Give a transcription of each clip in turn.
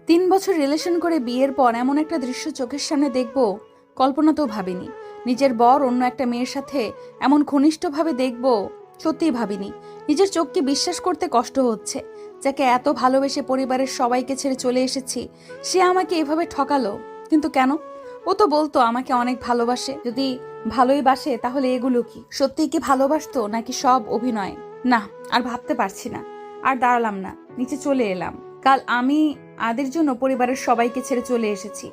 3 বছর রিলেশন করে বিয়ের পর এমন একটা দৃশ্য চোখের সামনে দেখব কল্পনাতেও ভাবিনি। নিজের বর অন্য একটা মেয়ের সাথে এমন ঘনিষ্ঠভাবে দেখব সত্যিই ভাবিনি। নিজের চোখকে বিশ্বাস করতে কষ্ট হচ্ছে। যাকে এত ভালোবেসে পরিবারের সবাইকে ছেড়ে চলে এসেছি, সে আমাকে এভাবে ঠকালো। কিন্তু কেন? ও তো বলতো আমাকে অনেক ভালোবাসে। যদি ভালোই বাসে তাহলে এগুলো কি? সত্যিই কি ভালোবাসতো নাকি সব অভিনয়? না, আর ভাবতে পারছি না। আর দাঁড়ালাম না, নিচে চলে এলাম। কাল আমি আদির জন্য পরিবারের সবাইকে ছেড়ে চলে এসেছি।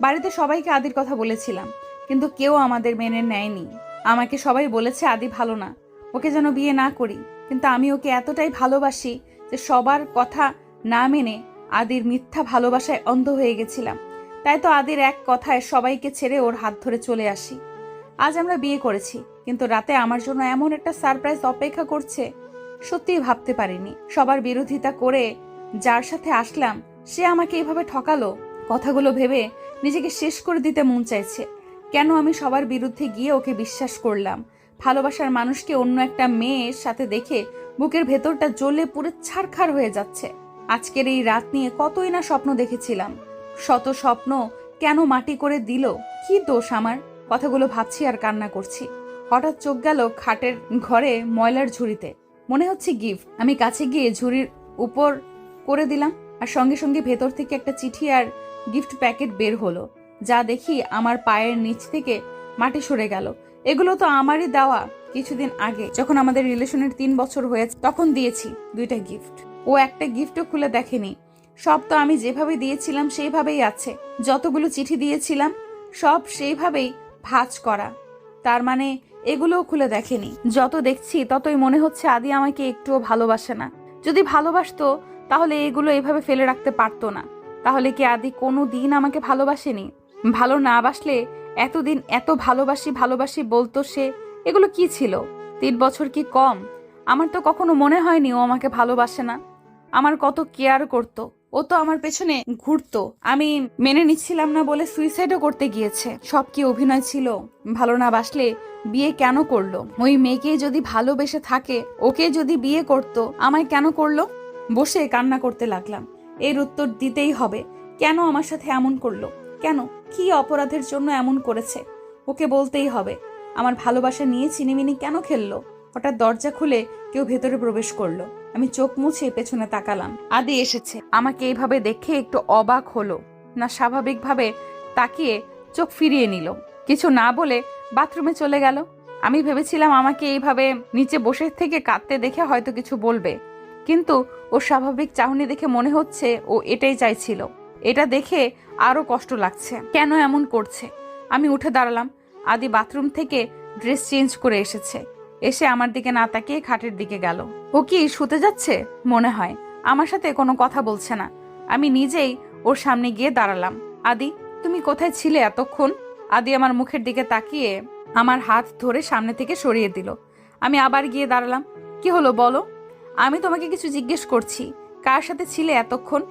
বাড়িতে সবাইকে আদির কথা বলেছিলাম, কিন্তু কেউ আমাদের মেনে নেয়নি। আমাকে সবাই বলেছে আদি ভালো না, ওকে যেন বিয়ে না করি। কিন্তু আমি ওকে এতটাই ভালোবাসি যে সবার কথা না মেনে আদির মিথ্যা ভালোবাসায় অন্ধ হয়ে গেছিলাম। তাই তো আদির এক কথায় সবাইকে ছেড়ে ওর হাত ধরে চলে আসি। আজ আমরা বিয়ে করেছি, কিন্তু রাতে আমার জন্য এমন একটা সারপ্রাইজ অপেক্ষা করছে সত্যিই ভাবতে পারিনি। সবার বিরোধিতা করে যার সাথে আসলাম সে আমাকে এভাবে ঠকালো। কথাগুলো ভেবে নিজেকে শেষ করে দিতে মন চাইছে। কেন আমি সবার বিরুদ্ধে গিয়ে ওকে বিশ্বাস করলাম? ভালোবাসার মানুষকে অন্য একটা মেয়ের সাথে দেখে বুকের ভেতরটা জ্বলে পুরো ছারখার হয়ে যাচ্ছে। আজকের এই রাত নিয়ে কতই না স্বপ্ন দেখেছিলাম। শত স্বপ্ন কেন মাটি করে দিল? কি দোষ আমার? কথাগুলো ভাবছি আর কান্না করছি। হঠাৎ চোখ গেল খাটের ঘরে ময়লার ঝুড়িতে। মনে হচ্ছে গিফট। আমি কাছে গিয়ে ঝুড়ির উপর করে দিলাম, আর সঙ্গে সঙ্গে ভেতর থেকে একটা চিঠি আর গিফট প্যাকেট বের হলো। যা দেখি আমার পায়ের নিচ থেকে মাটি সরে গেল। এগুলো তো আমারই দেওয়া। কিছুদিন আগে যখন আমাদের রিলেশনের 3 বছর হয়েছে তখন দিয়েছি 2টা গিফট। ও একটা গিফটও খুলে দেখেনি। সব তো আমি যেভাবে দিয়েছিলাম সেইভাবেই আছে। যতগুলো চিঠি দিয়েছিলাম সব সেইভাবেই ভাঁজ করা। তার মানে এগুলোও খুলে দেখেনি। যত দেখছি ততই মনে হচ্ছে আদি আমাকে একটুও ভালোবাসে না। যদি ভালোবাসতো তাহলে এগুলো এভাবে ফেলে রাখতে পারতো না। তাহলে কি আদি কোনো দিন আমাকে ভালোবাসেনি? ভালো না বাসলে এতদিন এত ভালোবাসি ভালোবাসি বলতো সে? এগুলো কি ছিল? 3 বছর কি কম? আমার তো কখনো মনে হয়নি ও আমাকে ভালোবাসে না। আমার কত কেয়ার করতো। ও তো আমার পেছনে ঘুরতো। আমি মেনে নিচ্ছিলাম না বলে সুইসাইডও করতে গিয়েছে। সব কি অভিনয় ছিল? ভালো না বাসলে বিয়ে কেন করলো? ওই মেয়েকে যদি ভালোবেসে থাকে, ওকে যদি বিয়ে করতো, আমায় কেন করলো? বসে কান্না করতে লাগলাম। এর উত্তর দিতেই হবে। কেন আমার সাথে এমন করলো? কেন? কি অপরাধের জন্য এমন করেছে? ওকে বলতেই হবে। আমার ভালোবাসা নিয়ে চিনিমিনি কেন খেললো? হঠাৎ দরজা খুলে কেউ ভেতরে প্রবেশ করলো। আমি চোখ মুছে পেছনে তাকালাম। আদি এসেছে। আমাকে এইভাবে দেখে একটু অবাক হলো, না স্বাভাবিকভাবে তাকিয়ে চোখ ফিরিয়ে নিল। কিছু না বলে বাথরুমে চলে গেল। আমি ভেবেছিলাম আমাকে এইভাবে নিচে বসে থেকে কাঁদতে দেখে হয়তো কিছু বলবে, কিন্তু ওর স্বাভাবিক চাহনি দেখে মনে হচ্ছে ও এটাই চাইছিল। এটা দেখে আরো কষ্ট লাগছে। কেন এমন করছে? আমি উঠে দাঁড়ালাম। আদি বাথরুম থেকে ড্রেস চেঞ্জ করে এসেছে। এসে আমার দিকে না তাকিয়ে খাটের দিকে গেল। ও কি শুতে যাচ্ছে মনে হয়? আমার সাথে কোনো কথা বলছে না। আমি নিজেই ওর সামনে গিয়ে দাঁড়ালাম। আদি, তুমি কোথায় ছিলে এতক্ষণ? আদি আমার মুখের দিকে তাকিয়ে আমার হাত ধরে সামনে থেকে সরিয়ে দিল। আমি আবার গিয়ে দাঁড়ালাম। কি হলো বলো? আমি তোমাকে কিছু জিজ্ঞেস করছি। কার সাথে ছিলে এতক্ষণ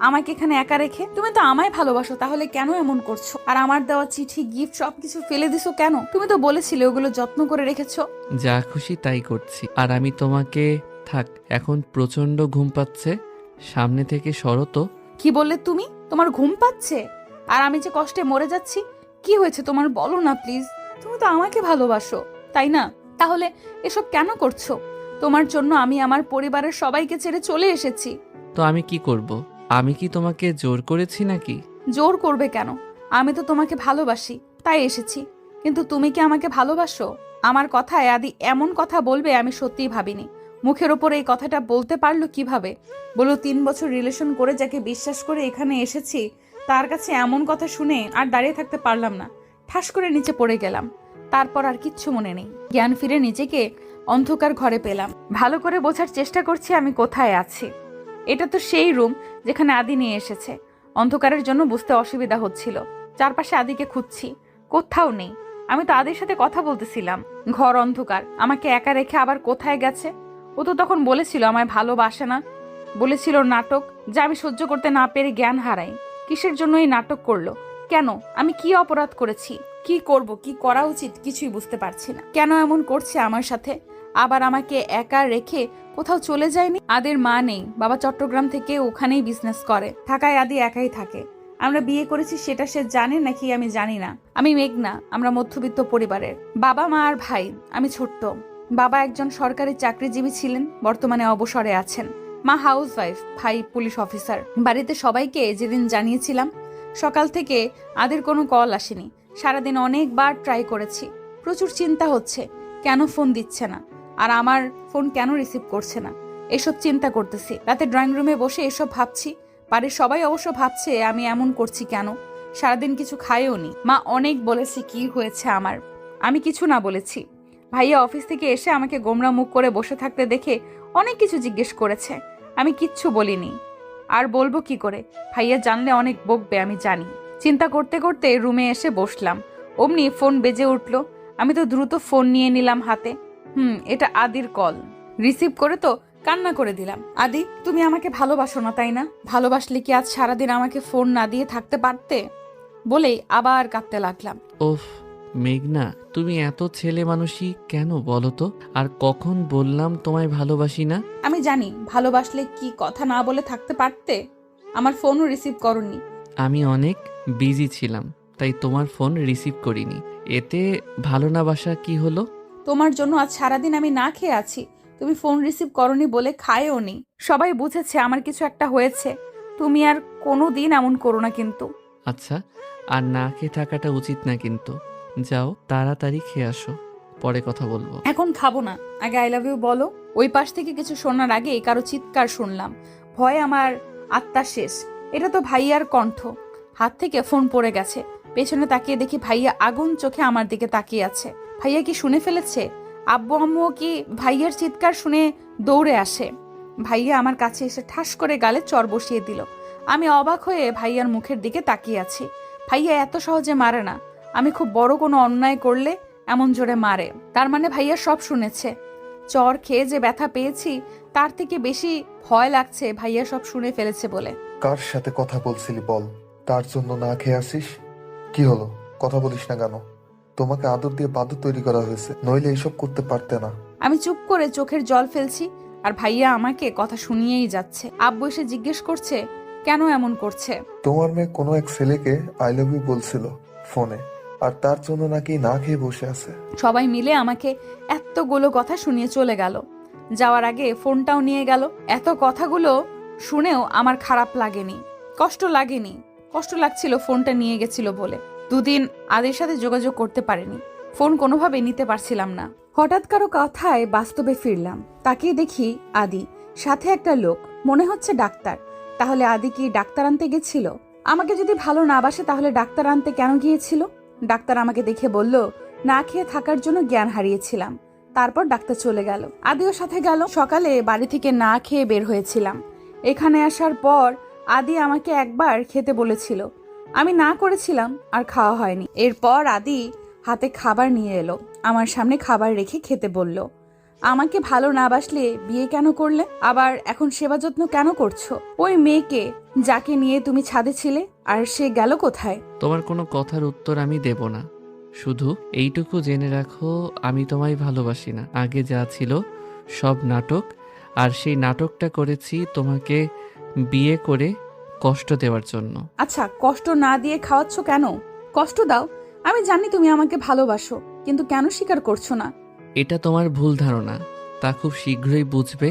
আমাকে এখানে একা রেখে? তুমি তো আমায় ভালোবাসো, তাহলে কেন এমন করছো? আর আমার দেওয়া চিঠি, গিফট সবকিছু ফেলে দিছো কেন? তুমি তো বলেছিলে ওগুলো যত্ন করে রেখেছো। যা খুশি তাই করছি। আর আমি তোমাকে থাক, এখন প্রচন্ড ঘুম পাচ্ছে, সামনে থেকে সরো তো। কি বললে তুমি? তোমার ঘুম পাচ্ছে? আর আমি যে কষ্টে মরে যাচ্ছি। কি হয়েছে তোমার, বলো না প্লিজ। তুমি তো আমাকে ভালোবাসো, তাই না? তাহলে এসব কেন করছো? তোমার জন্য আমি আমার পরিবারের সবাইকে ছেড়ে চলে এসেছি। তো আমি কি করব? আমি কি তোমাকে জোর করেছি নাকি? জোর করবে কেন? আমি তো তোমাকে ভালোবাসি, তাই এসেছি। কিন্তু তুমি কি আমাকে ভালোবাসো? আমার কথায় আদি এমন কথা বলবে আমি সত্যিই ভাবিনি। মুখের ওপর এই কথাটা বলতে পারলো কিভাবে? বলো, 3 বছর রিলেশন করে যাকে বিশ্বাস করে এখানে এসেছি, তার কাছে এমন কথা শুনে আর দাঁড়িয়ে থাকতে পারলাম না। ঠাস করে নিচে পড়ে গেলাম। তারপর আর কিচ্ছু মনে নেই। জ্ঞান ফিরে নিজেকে অন্ধকার ঘরে পেলাম। ভালো করে বোঝার চেষ্টা করছি আমি কোথায় আছি। এটা তো সেই রুম যেখানে আদি নিয়ে এসেছে। অন্ধকারের জন্য বুঝতে অসুবিধা হচ্ছিল। চারপাশে আদিকে খুঁজছি, কোথাও নেই। আমি তো আদির সাথে কথা বলতেছিলাম। ঘর অন্ধকার, আমাকে একা রেখে আবার কোথায় গেছে? ও তো তখন বলেছিল আমায় ভালোবাসে না, বলেছিল নাটক, যা আমি সহ্য করতে না পেরে জ্ঞান হারাই। কিসের জন্য এই নাটক করলো? কেন? আমি কি অপরাধ করেছি? কি করব, কি করা উচিত কিছুই বুঝতে পারছি না। কেন এমন করছে আমার সাথে? আবার আমাকে একা রেখে কোথাও চলে যায়নি। আদের মা নেই, বাবা চট্টগ্রাম থেকে ওখানেই বিজনেস করে, ঢাকায় আদি একাই থাকে। আমরা বিয়ে করেছি সেটা সে জানে নাকি আমি জানি না। আমি মেঘনা, আমরা মধ্যবিত্ত পরিবারের, বাবা মা আর ভাই, আমি ছোট্ট। বাবা একজন সরকারি চাকরিজীবী ছিলেন, বর্তমানে অবসরে আছেন। মা হাউসওয়াইফ, ভাই পুলিশ অফিসার। বাড়িতে সবাইকে যেদিন জানিয়েছিলাম, সকাল থেকে আদের কোনো কল আসেনি। সারাদিন অনেকবার ট্রাই করেছি, প্রচুর চিন্তা হচ্ছে কেন ফোন দিচ্ছে না, আর আমার ফোন কেন রিসিভ করছে না, এসব চিন্তা করতেছি। রাতে ড্রয়িং রুমে বসে এসব ভাবছি। বাড়ির সবাই অবশ্য ভাবছে আমি এমন করছি কেন, সারাদিন কিছু খাইও নি। মা অনেক বলেছে কি হয়েছে আমার, আমি কিছু না বলেছি। ভাইয়া অফিস থেকে এসে আমাকে গোমরা মুখ করে বসে থাকতে দেখে অনেক কিছু জিজ্ঞেস করেছে, আমি কিচ্ছু বলিনি। আর বলবো কি করে, ভাইয়া জানলে অনেক বকবে আমি জানি। চিন্তা করতে করতে রুমে এসে বসলাম, অমনি ফোন বেজে উঠল। আমি তো দ্রুত ফোন নিয়ে নিলাম হাতে। এটা আদির কল। রিসিভ করে তো কান্না করে দিলাম। আদি, তুমি আমাকে ভালোবাসো না তাই না? ভালোবাসলে কি আজ সারাদিন আমাকে ফোন না দিয়ে থাকতে পারতে? বলেই আবার কাঁদতে লাগলাম। ওফ মেঘনা, তুমি এত ছেলে মানুষই কেন বলো তো? আর কখন বললাম তোমায় ভালোবাসি না? আমি জানি ভালোবাসলে কি কথা না বলে থাকতে পারতে, আমার ফোনও রিসিভ করনি। আমি অনেক বিজি ছিলাম, তাই তোমার ফোন রিসিভ করিনি। এতে ভালো না বাসা কি হলো? তোমার জন্য আজ সারাদিন আমি না খেয়ে আছি, তুমি ফোন রিসিভ করনি বলে খায়ও নি। সবাই বুঝেছে আমার কিছু একটা হয়েছে, তুমি আর কোনো দিন এমন করো না কিন্তু। আচ্ছা, আর না খেয়ে থাকাটা উচিত না কিন্তু। যাও তাড়াতাড়ি খেয়ে আসো, পরে কথা বলবো। এখন খাবো না, আগে আই লাভ ইউ বলো। ওই পাশ থেকে কিছু শোনার আগে কারো চিৎকার শুনলাম, ভয়ে আমার আত্মা শেষ। এটা তো ভাইয়ার কণ্ঠ। হাত থেকে ফোন পড়ে গেছে, পেছনে তাকিয়ে দেখি ভাইয়া আগুন চোখে আমার দিকে তাকিয়ে আছে। ভাইয়া কি শুনে ফেলেছে? আব্বু আম্মুও কি ভাইয়ার চিৎকার শুনে দৌড়ে আসে? ভাইয়া আমার কাছে এসে ঠাস করে গালে চর বসিয়ে দিল। আমি অবাক হয়ে ভাইয়ার মুখের দিকে তাকিয়ে আছি। ভাইয়া এত সহজে মারে না, আমি খুব বড় কোনো অন্যায় করলে এমন জোরে মারে। তার মানে ভাইয়া সব শুনেছে। চর খেয়ে যে ব্যথা পেয়েছি তার থেকে বেশি ভয় লাগছে ভাইয়া সব শুনে ফেলেছে বলে। কার সাথে কথা বলছিলি বল? তার জন্য না খেয়ে আসিস? কি হলো, কথা বলিস না কেন? তোমাকে আদর দিয়ে বাদর তৈরি করা হয়েছে, নইলে এসব করতে পারতে না। আমি চুপ করে চোখের জল ফেলছি, আর ভাইয়া আমাকে কথা শুনিয়েই যাচ্ছে। আব্বু এসে জিজ্ঞেস করছে কেন এমন করছে। তোমার মেয়ে কোনো এক ছেলেকে আই লাভ ইউ বলছিল ফোনে, আর তার জন্য নাকি না খেয়ে বসে আছে। সবাই মিলে আমাকে এতগুলো কথা শুনিয়ে চলে গেল, যাওয়ার আগে ফোনটাও নিয়ে গেল। এত কথাগুলো শুনেও আমার খারাপ লাগেনি, কষ্ট লাগেনি। কষ্ট লাগছিল ফোনটা নিয়ে গেছিল বলে। দুদিন আদের সাথে যোগাযোগ করতে পারিনি, ফোন কোনোভাবে নিতে পারছিলাম না। হঠাৎ কারো কথায় বাস্তবে ফিরলাম, তাকিয়ে দেখি আদি, সাথে একটা লোক, মনে হচ্ছে ডাক্তার। তাহলে আদি কি ডাক্তার আনতে গেছিল? আমাকে যদি ভালো না বাসে তাহলে ডাক্তার আনতে কেন গিয়েছিল? ডাক্তার আমাকে দেখে বলল না খেয়ে থাকার জন্য জ্ঞান হারিয়েছিলাম। তারপর ডাক্তার চলে গেল, আদিও সাথে গেল। সকালে বাড়ি থেকে না খেয়ে বের হয়েছিলাম। এখানে আসার পর আদি আমাকে একবার খেতে বলেছিল, আমি না করেছিলাম, আর খাওয়া হয়নি। এরপর আদি হাতে খাবার নিয়ে এলো, আমার সামনে খাবার রেখে খেতে বলল। আমাকে ভালো না বাসলে বিয়ে কেন করলে? আবার এখন সেবা যত্ন কেন করছো? ওই মেয়েকে যাকে নিয়ে তুমি ছাদে ছিলে, আর সে গেল কোথায়? তোমার কোনো কথার উত্তর আমি দেব না, শুধু এইটুকু জেনে রাখো আমি তোমায় ভালোবাসি না। আগে যা ছিল সব নাটক, আর সেই নাটকটা করেছি তোমাকে বিয়ে করে কষ্ট দেওয়ার জন্য। আচ্ছা, কষ্ট না দিয়ে খাওয়াচ্ছ কেন? কষ্ট দাও, আমি জানি তুমি আমাকে ভালোবাসো, কিন্তু কেন স্বীকার করছো না? এটা তোমার ভুল ধারণা, তা খুব শীঘ্রই বুঝবে।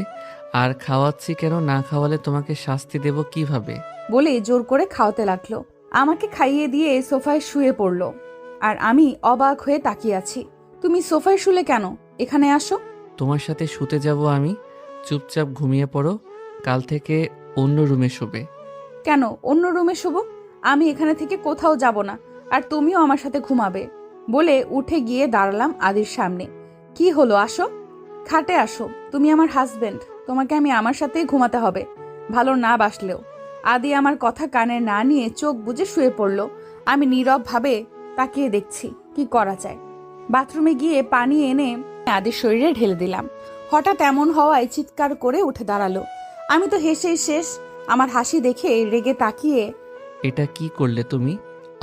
আর খাওয়াচ্ছি কেন, না খাওয়ালে তোমাকে শাস্তি দেব কিভাবে? বলে জোর করে খাওয়াতে লাগলো। আমাকে খাইয়ে দিয়ে সোফায় শুয়ে পড়লো, আর আমি অবাক হয়ে তাকিয়ে আছি। তুমি সোফায় শুলে কেন? এখানে আসো। তোমার সাথে শুতে যাব আমি। চুপচাপ ঘুমিয়ে পড়ো, কাল থেকে অন্য রুমে শোবে। কেন অন্য রুমে শুবো? আমি এখানে থেকে কোথাও যাব না, আর তুমিও আমার সাথে ঘুমাবে। বলে উঠে গিয়ে দাঁড়ালাম আদির সামনে। কি হলো, আসো, খাটে আসো। তুমি আমার হাজবেন্ড, তোমাকে আমি আমার সাথেই ঘুমাতে হবে, ভালো না বাসলেও। আদি আমার কথা কানে না নিয়ে চোখ বুজে শুয়ে পড়লো। আমি নীরব ভাবে তাকিয়ে দেখছি কি করা যায়। বাথরুমে গিয়ে পানি এনে আদির শরীরে ঢেলে দিলাম। হঠাৎ এমন হওয়ায় চিৎকার করে উঠে দাঁড়ালো। আমি তো হেসেই শেষ। আমার হাসি দেখে রেগে তাকিয়ে, এটা কি করলে তুমি?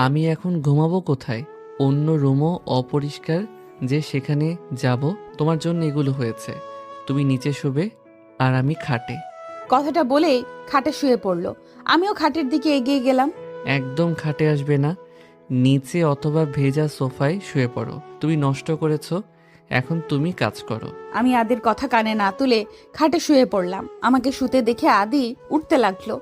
আমি এখন ঘুমাবো কোথায়? অন্য রুমও অপরিষ্কার, যে সেখানে যাব তোমার জন্য এগুলো হয়েছে। তুমি নিচে শুবে আর আমি খাটে। কথাটা বলেই খাটে শুয়ে পড়ল। আমিও খাটের দিকে এগিয়ে গেলাম। একদম খাটে আসবে না, নিচে অথবা ভেজা সোফায় শুয়ে পড়ো। তুমি নষ্ট করেছো, এখন তুমি কাজ করো। আমি আদির কথা কানে না তুলে খাটে শুয়ে পড়লাম। আমাকে শুতে দেখে আদি উঠতে লাগলো।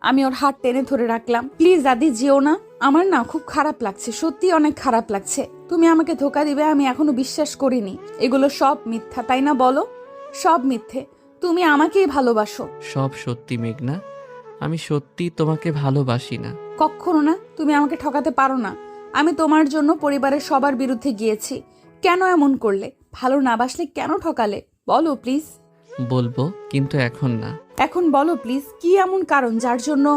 আমি ওর হাত টেনে ধরে রাখলাম। প্লিজ আদি, যেও না। আমার না খুব খারাপ লাগছে, সত্যি অনেক খারাপ লাগছে। তুমি আমাকে ধোকা দিবে আমি এখনো বিশ্বাস করিনি। এগুলো সব মিথ্যা, তাই না বলো? সব মিথ্যে। তুমি আমাকেই ভালোবাসো। সব সত্যি মেঘনা, আমি সত্যি তোমাকে ভালোবাসি না। কখনো না, তুমি আমাকে ঠকাতে পারো না। আমি তোমার জন্য পরিবারের সবার বিরুদ্ধে গিয়েছি। কেন এমন করলে? ভালো না বাসলে কেন ঠকালে? বলো প্লিজ। বলবো, কিন্তু এখন না। এখন বলো প্লিজ, কি এমন কারণ যার জন্য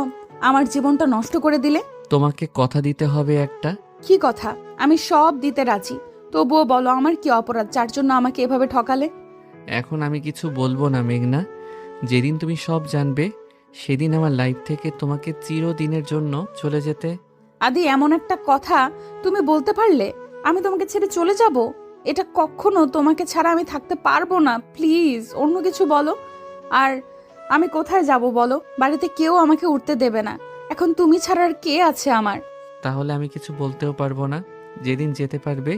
আমার জীবনটা নষ্ট করে দিলে? তোমাকে কথা দিতে হবে একটা। কি কথা? আমি সব দিতে রাজি, তবুও বলো আমার কি অপরাধ যার জন্য আমাকে এভাবে ঠকালে? এখন আমি কিছু বলবো না মেঘনা। যেদিন তুমি সব জানবে সেদিন আমার লাইফ থেকে তোমাকে চিরদিনের জন্য চলে যেতে। আদি, এমন একটা কথা তুমি বলতে পারলে? আমি তোমাকে ছেড়ে চলে যাব? এটা কখনো তোমাকে ছাড়া আমি থাকতে পারবো না। প্লিজ অন্য কিছু বলো। আর আমি কোথায় যাব বলো? বাড়িতে কেউ আমাকে উঠতে দেবে না। এখন তুমি ছাড়া আর কে আছে আমার? তাহলে আমি কিছু বলতেও পারবো না। যেদিন যেতে পারবে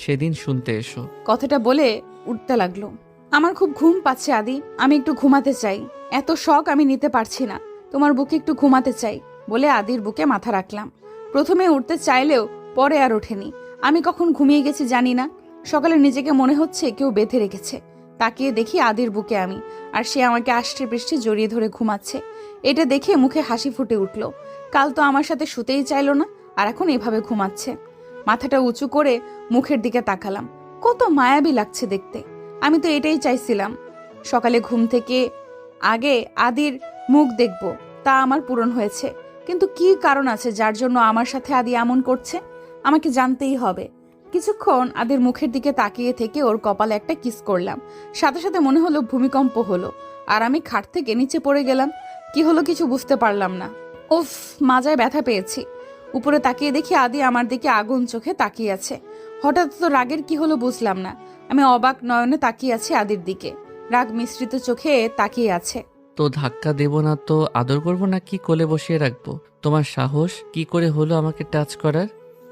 সেদিন শুনতে এসো। কথাটা বলে উঠতে লাগলো। আমার খুব ঘুম পাচ্ছে আদি, আমি একটু ঘুমাতে চাই। এত শখ আমি নিতে পারছি না। তোমার বুকে একটু ঘুমাতে চাই বলে আদির বুকে মাথা রাখলাম। প্রথমে উঠতে চাইলেও পরে আর ওঠেনি। আমি কখন ঘুমিয়ে গেছি জানি না। সকালে নিজেকে মনে হচ্ছে কেউ বেঁধে রেখেছে। তাকিয়ে দেখি আদির বুকে আমি, আর সে আমাকে আষ্টে পৃষ্ঠে জড়িয়ে ধরে ঘুমাচ্ছে। এটা দেখে মুখে হাসি ফুটে উঠল। কাল তো আমার সাথে শুতেই চাইলো না, আর এখন এভাবে ঘুমাচ্ছে। মাথাটা উঁচু করে মুখের দিকে তাকালাম। কত মায়াবী লাগছে দেখতে। আমি তো এটাই চাইছিলাম, সকালে ঘুম থেকে আগে আদির মুখ দেখব। তা আমার পূরণ হয়েছে। কিন্তু কি কারণ আছে যার জন্য আমার সাথে আদি এমন করছে? আমাকে জানতেই হবে। কিছুক্ষণ আদির মুখের দিকে তাকিয়ে থেকে ওর কপালে একটা কিস করলাম। সাথে সাথে মনে হলো ভূমিকম্প হলো, আর আমি খাট থেকে নিচে পড়ে গেলাম। কি হলো কিছু বুঝতে পারলাম না। উফ, মাজায় ব্যথা পেয়েছি। উপরে তাকিয়ে দেখি আদি আমার দিকে আগুন চোখে তাকিয়ে আছে। হঠাৎ তো রাগের কি হলো বুঝলাম না। আমি অবাক নয়নে তাকিয়ে আছি আদির দিকে। রাগ মিশ্রিত চোখে তাকিয়ে আছে। তো ধাক্কা দেব না তো আদর করবো না কি কোলে বসিয়ে রাখবো? তোমার সাহস কি করে হলো আমাকে টাচ করার?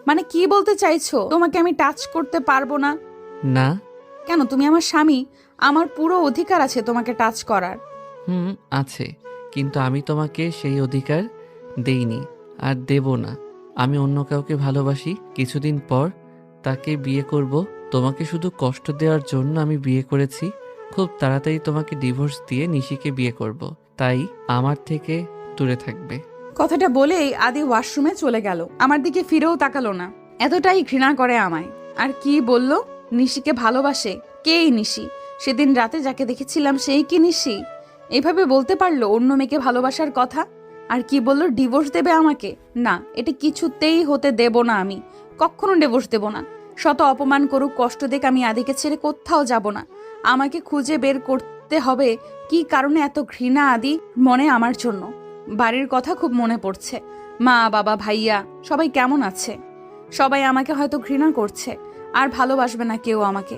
মানে কি বলতে চাইছো? তোমাকে আমি টাচ করতে পারবো না? না। কেন? তুমি আমার স্বামী, আমার পুরো অধিকার আছে তোমাকে টাচ করার। আছে, কিন্তু আমি তোমাকে সেই অধিকার দেইনি আর দেব না। আমি অন্য কাউকে ভালোবাসি, কিছুদিন পর তাকে বিয়ে করব। তোমাকে শুধু কষ্ট দেওয়ার জন্য আমি বিয়ে করেছি। খুব তাড়াতাড়ি তোমাকে ডিভোর্স দিয়ে নিশিকে বিয়ে করব। তাই আমার থেকে দূরে থাকবে। কথাটা বলেই আদি ওয়াশরুমে চলে গেল। আমার দিকে ফিরেও তাকালো না। এতটাই ঘৃণা করে আমায়। আর কি বলল? নিশিকে ভালোবাসে? কে এই নিশি? সেদিন রাতে যাকে দেখেছিলাম সেই কি নিশি? এভাবে বলতে পারলো অন্য মেয়েকে ভালোবাসার কথা? আর কি বলল ডিভোর্স দেবে আমাকে? না, এটা কিছুতেই হতে দেব না। আমি কখনো ডিভোর্স দেব না। শত অপমান করুক, কষ্ট দেখ, আমি আদিকে ছেড়ে কোথাও যাব না। আমাকে খুঁজে বের করতে হবে কি কারণে এত ঘৃণা আদি মনে আমার জন্য। বাড়ির কথা খুব মনে পড়ছে। মা, বাবা, ভাইয়া সবাই কেমন আছে? সবাই আমাকে হয়তো ঘৃণা করছে, আর ভালোবাসবে না কেউ আমাকে।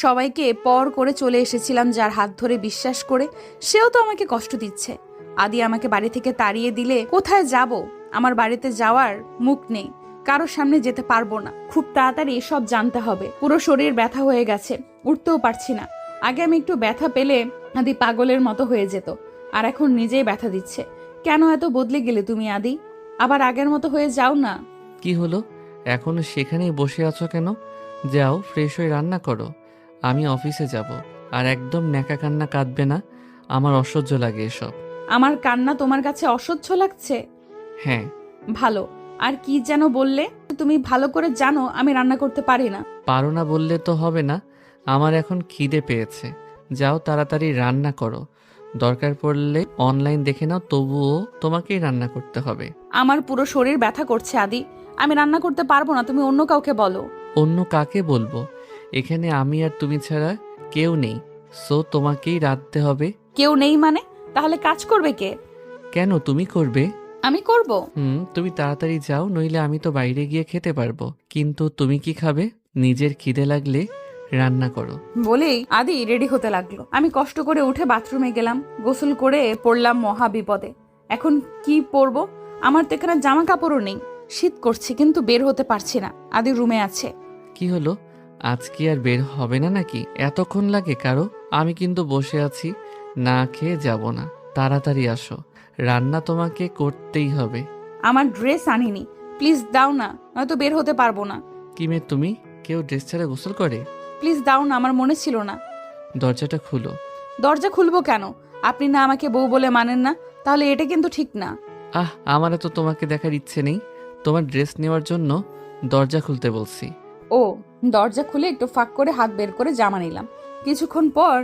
সবাইকে পর করে চলে এসেছিলাম যার হাত ধরে বিশ্বাস করে, সেও তো আমাকে কষ্ট দিচ্ছে। আদি আমাকে বাড়ি থেকে তাড়িয়ে দিলে কোথায় যাব? আমার বাড়িতে যাওয়ার মুখ নেই, কারোর সামনে যেতে পারবো না। খুব তাড়াতাড়ি এসব জানতে হবে। পুরো শরীর ব্যথা হয়ে গেছে, উঠতেও পারছি না। আগে আমি একটু ব্যথা পেলে আদি পাগলের মতো হয়ে যেত, আর এখন নিজেই ব্যথা দিচ্ছে। কেন এত বদলে গেলে তুমি আদি? আবার আগের মতো হয়ে যাও না। কি হলো, এখনো সেখানেই বসে আছো কেন? যাও ফ্রেশ হয়ে রান্না করো, আমি অফিসে যাব। আর একদম ন্যাকা কান্না কাঁদবে না, আমার অসহ্য লাগে এসব। আমার কান্না তোমার কাছে অসহ্য লাগছে? হ্যাঁ। ভালো। আর কি যেন বললে? তুমি ভালো করে জানো আমি রান্না করতে পারি না। পারো না বললে তো হবে না, আমার এখন খিদে পেয়েছে। যাও তাড়াতাড়ি রান্না করো, দরকার পড়লে অনলাইন দেখে নাও, তবুও তোমাকেই রান্না করতে হবে। আমার পুরো শরীর ব্যথা করছে আদি, আমি রান্না করতে পারবো না। তুমি অন্য কাউকে বলো। অন্য কাকে বলবো? এখানে আমি আর তুমি ছাড়া কেউ নেই, সো তোমাকেই রাঁধতে হবে। কেউ নেই মানে? তাহলে কাজ করবে কে? কেন, তুমি করবে? আমি করব? তুমি তাড়াতাড়ি যাও, নইলে আমি তো বাইরে গিয়ে খেতে পারবো। কিন্তু তুমি কি খাবে? নিজের খিদে লাগলে রান্না করো। বলেই আদি রেডি হতে লাগলো। আমি কষ্ট করে উঠে বাথরুমে গেলাম। গোসল করে পড়লাম মহা বিপদে। এখন কি পরবো? আমার তো এখানে জামা কাপড়ও নেই। শীত করছে কিন্তু বের হতে পারছি না। আদি রুমে আছে। কি হলো, আজকে আর বের হবে না নাকি? এতক্ষণ লাগে কারো? আমি কিন্তু বসে আছি, না খেয়ে যাব না। তাড়াতাড়ি আসো, রান্না তোমাকে করতেই হবে। আমার ড্রেস আনিনি, প্লিজ দাও না, নয়তো বের হতে পারবো না। কি মেয়ে তুমি? কেউ ড্রেস ছাড়া গোসল করে? প্লিজ দাও না, আমার মনে ছিল না। দরজাটা খুলো। দরজা খুলবো কেন? আপনি না আমাকে বউ বলে মানেন না? তাহলে এটা কিন্তু ঠিক না। আমারও তো তোমাকে দেখার ইচ্ছে নেই। তোমার ড্রেস নেওয়ার জন্য দরজা খুলতে বলছি। ও, দরজা খুলে একটু ফাঁক করে হাত বের করে জামা নিলাম। কিছুক্ষণ পর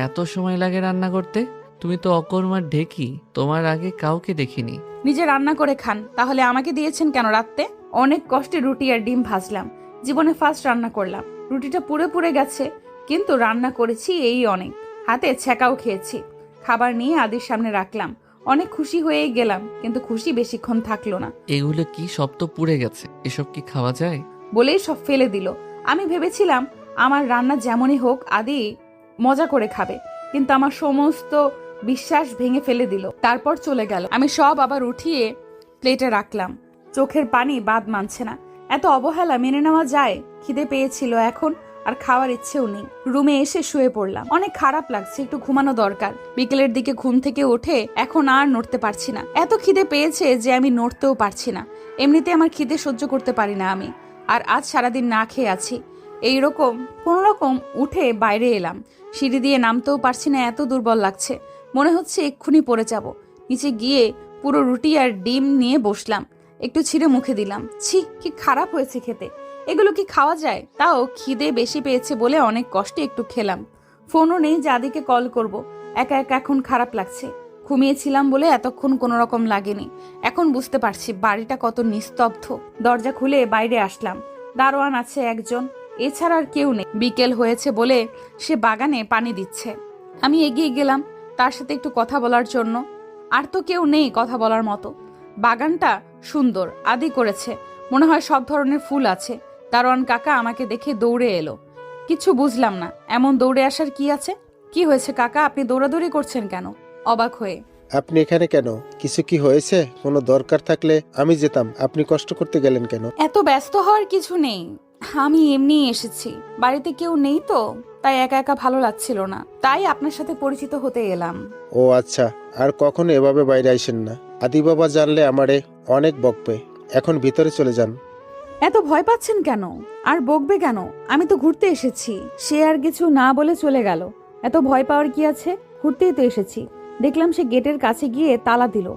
এত সময় লাগে রান্না করতে? তুমি তো অকর্মার ঢেকি, তোমার আগে কাউকে দেখিনি। নিজে রান্না করে খান, তাহলে আমাকে দিয়েছেন কেন রাত্রে? অনেক কষ্টে রুটি আর ডিম ভাজলাম। জীবনে ফার্স্ট রান্না করলাম। রুটিটা পুড়ে পুড়ে গেছে, কিন্তু রান্না করেছি এই অনেক। হাতে ছ্যাঁকাও খেয়েছি। খাবার নিয়ে আদির সামনে রাখলাম। অনেক খুশি হয়েই গেলাম, কিন্তু খুশি বেশিক্ষণ থাকলো না। এগুলো কি? সব তো পুড়ে গেছে, এসব কি খাওয়া যায়? বলেই সব ফেলে দিল। আমি ভেবেছিলাম আমার রান্না যেমনই হোক আদি মজা করে খাবে, কিন্তু আমার সমস্ত বিশ্বাস ভেঙে ফেলে দিল। তারপর চলে গেল। আমি সব আবার উঠিয়ে প্লেটে রাখলাম। চোখের পানি বাদ মানছে না। এত অবহেলা মেনে নেওয়া যায়? খিদে পেয়েছিল এখন, আর খাওয়ার ইচ্ছেও নেই। রুমে এসে শুয়ে পড়লাম। অনেক খারাপ লাগছে, একটু ঘুমানো দরকার। বিকেলের দিকে ঘুম থেকে উঠে এখন আর নড়তে পারছি না। এত খিদে পেয়েছে যে আমি নড়তেও পারছি না। এমনিতে আমার খিদে সহ্য করতে পারি না আমি, আর আজ সারাদিন না খেয়ে আছি। এইরকম কোনো রকম উঠে বাইরে এলাম। সিঁড়ি দিয়ে নামতেও পারছি না, এত দুর্বল লাগছে। মনে হচ্ছে এক্ষুনি পড়ে যাব। নিচে গিয়ে পুরো রুটি আর ডিম নিয়ে বসলাম। একটু ছিঁড়ে মুখে দিলাম। ছি, কি খারাপ হয়েছে খেতে। এগুলো কি খাওয়া যায়? তাও খিদে বেশি পেয়েছে বলে অনেক কষ্টে একটু খেলাম। ফোনও নেই যে আদিকে কল করব। একা একা এখন খারাপ লাগছে। ঘুমিয়েছিলাম বলে এতক্ষণ কোনো রকম লাগেনি। এখন বুঝতে পারছি বাড়িটা কত নিস্তব্ধ। দরজা খুলে বাইরে আসলাম। দারোয়ান আছে একজন, এছাড়া আর কেউ নেই। বিকেল হয়েছে বলে সে বাগানে পানি দিচ্ছে। আমি এগিয়ে গেলাম তার সাথে একটু কথা বলার জন্য। আর তো কেউ নেই কথা বলার মতো। বাগানটা সুন্দর, আদি করেছে। মনে হয় সব ধরনের ফুল আছে। দারোয়ান কাকা আমাকে দেখে দৌড়ে এলো। কিছু বুঝলাম না, এমন দৌড়ে আসার কি আছে? কি হয়েছে কাকা, আপনি দৌড়াদৌড়ি করছেন কেন? অবাক হয়ে। আপনি এখানে কেন? কিছু কি হয়েছে? কোনো দরকার থাকলে আমি যেতাম, আপনি কষ্ট করতে গেলেন কেন? এত ব্যস্ত হওয়ার কিছু নেই, আমি এমনি এসেছি। বাড়িতে কেউ নেই তো, তাই একা একা ভালো লাগছিল না, তাই আপনার সাথে পরিচিত হতে এলাম। ও আচ্ছা, আর কখনো এভাবে বাইরে আইসেন না। আদি বাবা জানলে আমারে অনেক বকবে। এখন ভিতরে চলে যান। এত ভয় পাচ্ছেন কেন? আর বকবে কেন? আমি তো ঘুরতে এসেছি। সে আর কিছু না বলে চলে গেল। এত ভয় পাওয়ার কি আছে? ঘুরতেই তো এসেছি। দেখলাম সে গেটের কাছে গিয়ে তালা দিল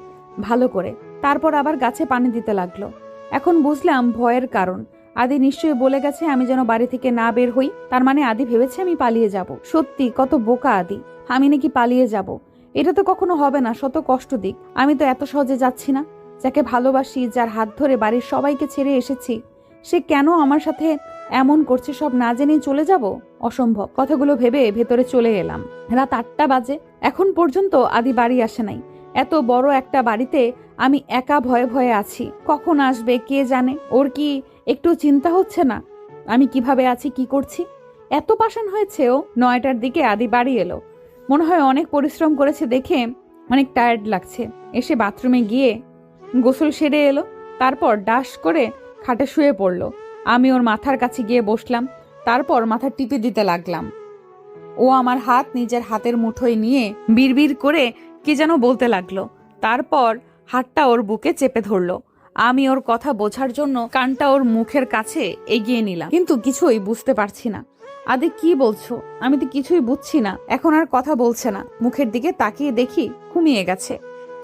ভালো করে, তারপর আবার গাছে পানি দিতে লাগলো। এখন বুঝলাম ভয়ের কারণ। আদি নিশ্চয়ই বলে গেছে আমি যেন বাড়ি থেকে না বের হই। তার মানে আদি ভেবেছে আমি পালিয়ে যাব। সত্যি কত বোকা আদি, আমি নাকি পালিয়ে যাব? এটা তো কখনো হবে না, শত কষ্ট দিক। আমি তো এত সহজে যাচ্ছি না। যাকে ভালোবাসি, যার হাত ধরে বাড়ির সবাইকে ছেড়ে এসেছি, সে কেন আমার সাথে এমন করছে সব না জেনেই চলে যাব? অসম্ভব। কথাগুলো ভেবে ভেতরে চলে এলাম। রাত 8টা বাজে, এখন পর্যন্ত আদি বাড়ি আসে নাই। এত বড় একটা বাড়িতে আমি একা ভয়ে ভয়ে আছি। কখন আসবে কে জানে? ওর কি একটু চিন্তা হচ্ছে না আমি কিভাবে আছি, কি করছি? এত পাষাণ হয়েছে ও। 9টার দিকে আদি বাড়ি এলো। মনে হয় অনেক পরিশ্রম করেছে দেখে অনেক টায়ার্ড লাগছে। এসে বাথরুমে গিয়ে গোসল সেরে এলো। তারপর ডাস করে খাটে শুয়ে পড়ল। আমি ওর মাথার কাছে গিয়ে বসলাম। তারপর মাথা টিপে দিতে লাগলাম। ও আমার হাত নিজের হাতের মুঠোয় নিয়ে বিড়বিড় করে কি যেন বলতে লাগলো। তারপর হাতটা ওর বুকে চেপে ধরলো। আমি ওর কথা বোঝার জন্য কানটা ওর মুখের কাছে এগিয়ে নিলাম, কিন্তু কিছুই বুঝতে পারছি না। আদি কি বলছো? আমি তো কিছুই বুঝছি না। এখন আর কথা বলছে না। মুখের দিকে তাকিয়ে দেখি ঘুমিয়ে গেছে।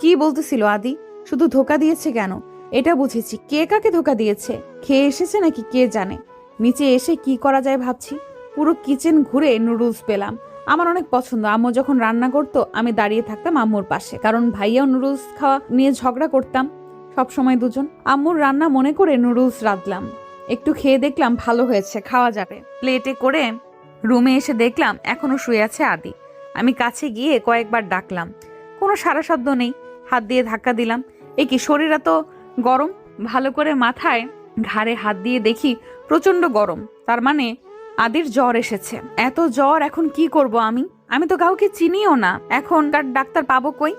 কি বলতেছিল আদি? শুধু ধোকা দিয়েছে কেন? এটা বুঝেছি, কে কাকে ধোকা দিয়েছে। খেয়ে এসেছে নাকি কে জানে। নিচে এসে কি করা যায় ভাবছি। পুরো কিচেন ঘুরে নুডলস পেলাম। আমার অনেক পছন্দ। আম্মু যখন রান্না করতো আমি দাঁড়িয়ে থাকতাম আম্মুর পাশে, কারণ ভাইয়াও নুডলস খাওয়া নিয়ে ঝগড়া করতাম সব সময় দুজন। আম্মুর রান্না মনে করে নুডলস রাঁধলাম। একটু খেয়ে দেখলাম ভালো হয়েছে, খাওয়া যাবে। প্লেটে করে রুমে এসে দেখলাম এখনো শুয়ে আছে আদি। আমি কাছে গিয়ে কয়েকবার ডাকলাম, কোনো সাড়া শব্দ নেই। হাত দিয়ে ধাক্কা দিলাম। কি শরীর এত গরম। ভালো করে মাথায় ঘাড়ে হাত দিয়ে দেখি প্রচন্ড গরম। তার মানে আদির জ্বর এসেছে। এত জ্বর, এখন কি করব আমি তো কাউকে চিনিও না। এখনকার ডাক্তার পাবো কই?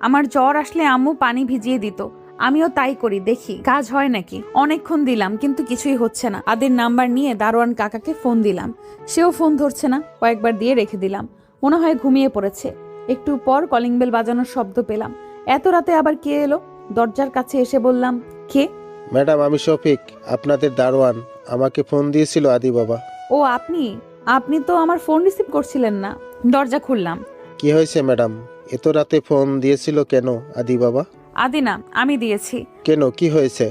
আমার জ্বর আসলে আম্মু পানি ভিজিয়ে দিত, আমিও তাই করি, দেখি কাজ হয় নাকি। অনেকক্ষণ দিলাম কিন্তু কিছুই হচ্ছে না। আদির নাম্বার নিয়ে দারোয়ান কাকাকে ফোন দিলাম, সেও ফোন ধরছে না। কয়েকবার দিয়ে রেখে দিলাম, মনে হয় ঘুমিয়ে পড়েছে। একটু পর কলিং বেল বাজানোর শব্দ পেলাম। এত রাতে আবার কে এলো? দরজার কাছে এসে বললাম, কে? ম্যাডাম, আমি শফিক, আপনাদের দারোয়ান। আমাকে ফোন দিয়েছিল আদি বাবা। ও আপনি? আপনি তো আমার ফোন রিসিভ করছিলেন না। দরজা খুললাম। কি হয়েছে ম্যাডাম? এত রাতে ফোন দিয়েছিল কেন আদি বাবা? আদি না, আমি দিয়েছি। কেন, কি হয়েছে?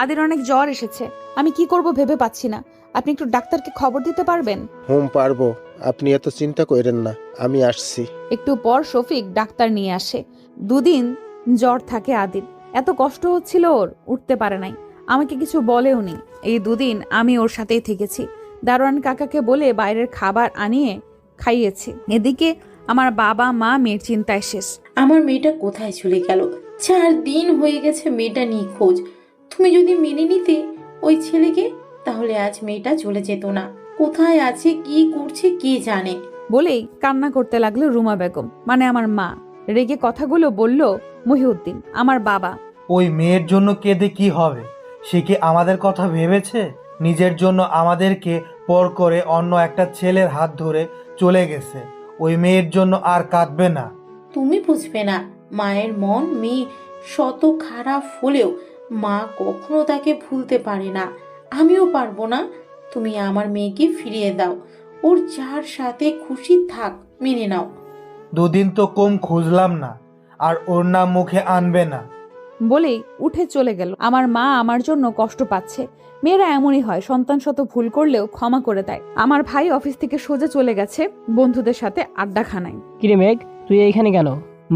আদির অনেক জ্বর এসেছে, আমি কি করব ভেবে পাচ্ছি না। আপনি একটু ডাক্তারকে খবর দিতে পারবেন? পারবো। আপনি এত চিন্তা করেন না, আমি আসছি। একটু পর শফিক ডাক্তার নিয়ে আসে। 2 দিন জ্বর থাকে আদির। এত কষ্ট হচ্ছিল ওর, উঠতে পারে নাই। আমাকে কিছু বলেও নি। এই 2 দিন আমি ওর সাথেই থেকেছি। দারোয়ান কাকাকে বলে বাইরের খাবার আনিয়ে খাইয়েছি। এদিকে আমার বাবা মা মেয়ের চিন্তায় শেষ। আমার মেয়েটা কোথায় চলে গেল? 4 দিন হয়ে গেছে মেয়েটা নিখোঁজ। তুমি যদি মেনে নিতে ওই ছেলেকে, তাহলে আজ মেয়েটা চলে যেত না। কোথায় আছে, কি করছে, কে জানে। বলেই কান্না করতে লাগলো রুমা বেগম, মানে আমার মা। রেগে কথাগুলো বলল মহিউদ্দিন, আমার বাবা। ওই মেয়ের জন্য কেঁদে কি হবে? সে কি আমাদের কথা ভেবেছে? নিজের জন্য আমাদেরকে পর করে অন্য একটা ছেলের হাত ধরে চলে গেছে। ওই মেয়ের জন্য আর কাঁদবে না। তুমি বুঝবে না, মায়ের মন। মেয়ে শত খারাপ হলেও মা কখনো তাকে ভুলতে পারে না। আমিও পারবো না। তুমি আমার মেয়েকে ফিরিয়ে দাও। ওর যার সাথে খুশি থাক, মেনে নাও। 2 দিন তো কম খুঁজলাম না, আর ওর নাম মুখে আনবে না। বলেই উঠে চলে গেল। আমার মা আমার জন্য কষ্ট পাচ্ছে। মেয়েরা এমনই হয়, সন্তান শত ভুল করলেও ক্ষমা করে দেয়। আমার ভাই অফিস থেকে সোজা চলে গেছে বন্ধুদের সাথে আড্ডাখানায়। কিরে মেঘ, তুই এইখানে কেন?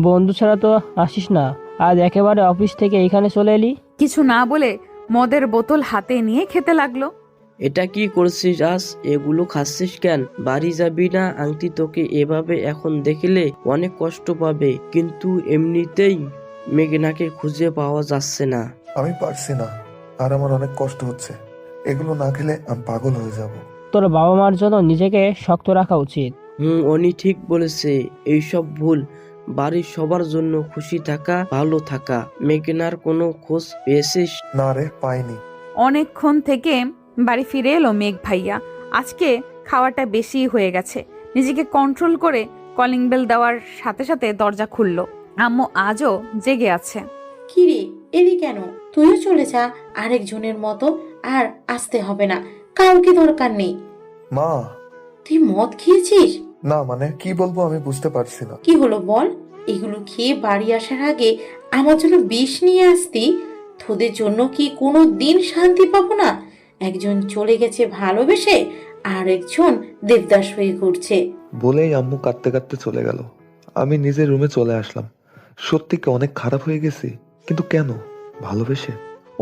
বন্ধু ছাড়া তো আসিস না, আজ একেবারে অফিস থেকে এইখানে চলে এলি। কিছু না বলে মদের বোতল হাতে নিয়ে খেতে লাগলো। এটা কি করছিস আজ? এগুলো খাচ্ছিস কেন? বাড়ি যাবি না? আংটি তোকে এভাবে এখন দেখলে অনেক কষ্ট পাবে, কিন্তু এমনিতেই মেঘনাকে খুঁজে পাওয়া যাচ্ছে না। আমি পারছি না, আর আমার অনেক কষ্ট হচ্ছে। এগুলো না খেলে আমি পাগল হয়ে যাব। তোর বাবা মার জন্য নিজেকে শক্ত রাখা উচিত। উনি ঠিক বলেছে। এইসব ভুল। বাড়ির সবার জন্য খুশি থাকা, ভালো থাকা। মেঘনার কোনো খোঁজ পেয়েছিস? না রে, পাইনি। অনেকক্ষণ থেকে বাড়ি ফিরে এলো মেঘ ভাইয়া। আজকে খাওয়াটা বেশি হয়ে গেছে। নিজেকে কন্ট্রোল করে কলিং বেল দেওয়ার সাথে সাথে দরজা খুলল। আম্মু আজও জেগে আছে। কিরে, এলি কেন? তুইও চলে যা আরেকজনের মতো। আর আসতে হবে না, কাউকে দরকার নেই। মা। তুই মদ খেয়েছিস? না মানে কি বলবো আমি বুঝতে পারছি না। কি হলো বল। এগুলো খেয়ে বাড়ি আসার আগে আমার জন্য বিষ নিয়ে আসতি। তোদের জন্য কি কোনো দিন শান্তি পাবো না? একজন চলে গেছে ভালোবেসে, আর একজন দেবদাস হয়ে ঘুরছে। বলেই আম্মু কাঁদতে কাঁদতে চলে গেল। আমি নিজের রুমে চলে আসলাম। সত্যি কি অনেক খারাপ হয়ে গেছি? কিন্তু কেন? ভালোবেসে?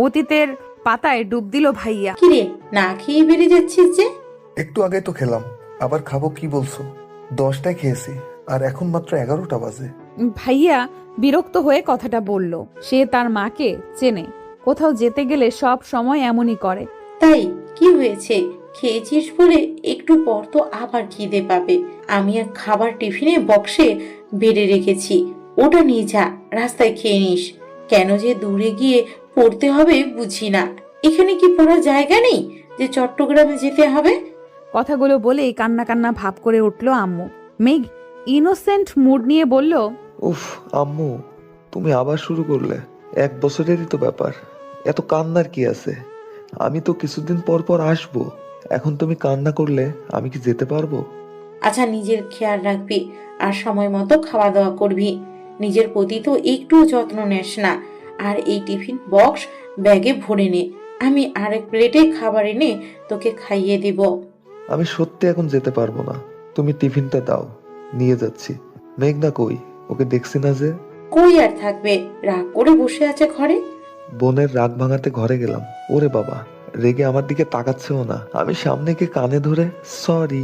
অতীতের পাতায় ডুব দিল ভাইয়া। কিরে, না খেয়ে বেরিয়ে যাচ্ছিস যে? একটু আগে তো খেলাম, আবার খাবো কি বলছো? 10টায় খেয়েছি, আর এখন মাত্র 11টা বাজে। ভাইয়া বিরক্ত হয়ে কথাটা বলল। সে তার মাকে চেনে, কোথাও যেতে গেলে সব সময় এমনই করে। তাই কি হয়েছে? খেয়েছিস বলে একটু পর তো আবার খিদে পাবে। আমি এক খাবার টিফিনে বক্সে বেড়ে রেখেছি, ওটা নিয়ে যা, রাস্তায় খেয়ে নিস। কেন যে দূরে গিয়ে পড়তে হবে বুঝি না। এখানে কি পড়ার জায়গা নেই যে চট্টগ্রামে যেতে হবে? কথাগুলো বলেই কান্না কান্না ভাব করে উঠল আম্মু। মেঘ ইনোসেন্ট মুড নিয়ে বলল, উফ আম্মু, তুমি আবার শুরু করলে। 1 বছরেরই তো ব্যাপার, এত কান্নার কি আছে? আমি তো কিছুদিন পর পর আসবো। এখন তুমি কান্না করলে আমি কি যেতে পারবো? আচ্ছা, নিজের খেয়াল রাখবি, আর সময় মতো খাওয়া দাওয়া করবি। নিজের প্রতি তো একটু যত্ন নেস না। আর এই টিফিন বক্স ব্যাগে ভরে নে, আমি আরেক প্লেটে খাবার এনে তোকে খাইয়ে দিব। আমি সত্যি এখন যেতে পারবো না। তুমি টিফিনটা দাও, নিয়ে যাচ্ছি। মেঘনা কই? ওকে দেখছি না যে। কই আর থাকবে, রাগ করে বসে আছে ঘরে। বোনের রাগ ভাঙাতে ঘরে গেলাম। ওরে বাবা, রেগে আমার দিকে তাকাচ্ছেও না। আমি সামনে গিয়ে কানে ধরে সরি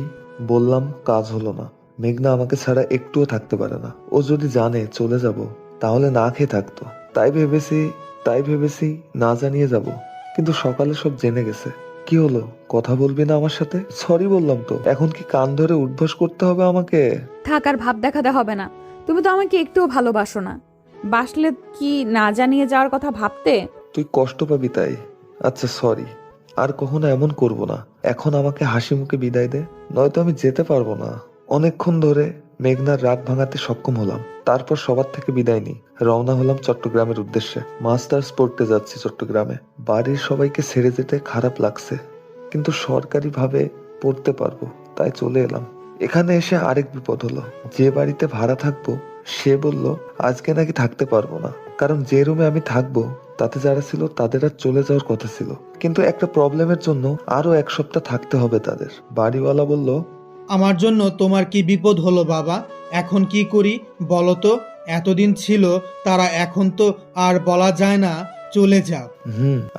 বললাম, কাজ হলো না। মেঘনা আমাকে ছাড়া একটুও থাকতে পারে না। ও যদি জানে চলে যাব, তাহলে না খেয়ে থাকতো। তাই ভেবেছি না জানিয়ে যাব, কিন্তু সকালে সব জেনে গেছে। কি হলো, কথা বলবি না আমার সাথে? সরি বললাম তো, এখন কি কান ধরে উঠবোস করতে হবে আমাকে? থাক, আর ভাব দেখাতে হবে না। তুমি তো আমাকে একটুও ভালোবাসো না। বাসলে কি না জানিয়ে যাওয়ার কথা ভাবতে? তুই কষ্ট পাবি তাই। আচ্ছা সরি, আর কখনো এমন করব না। এখন আমাকে হাসি মুখে বিদায় দে, নয়তো আমি যেতে পারবো না। অনেকক্ষণ ধরে মেঘনার রাত ভাঙাতে সক্ষম হলাম। তারপর সবার থেকে বিদায় নিই, রওনা হলাম চট্টগ্রামের উদ্দেশ্যে। মাস্টার্স পড়তে যাচ্ছি চট্টগ্রামে। বাড়ির সবাইকে ছেড়ে যেতে খারাপ লাগছে, কিন্তু সরকারিভাবে পড়তে পারবো, তাই চলে এলাম। এখানে এসে আরেক বিপদ হলো। যে বাড়িতে ভাড়া থাকবো সে বলল আজকে নাকি থাকতে পারবো না, কারণ যে রুমে আমি থাকবো তাতে যারা ছিল তাদের আর চলে যাওয়ার কথা ছিল, কিন্তু একটা প্রবলেমের জন্য আরো 1 সপ্তাহ থাকতে হবে তাদের। বাড়িওয়ালা বলল, আমার জন্য তোমার কি বিপদ হলো বাবা? এখন কি করি বলো তো? এতদিন ছিল তারা, এখন তো আর বলা যায় না চলে যাও।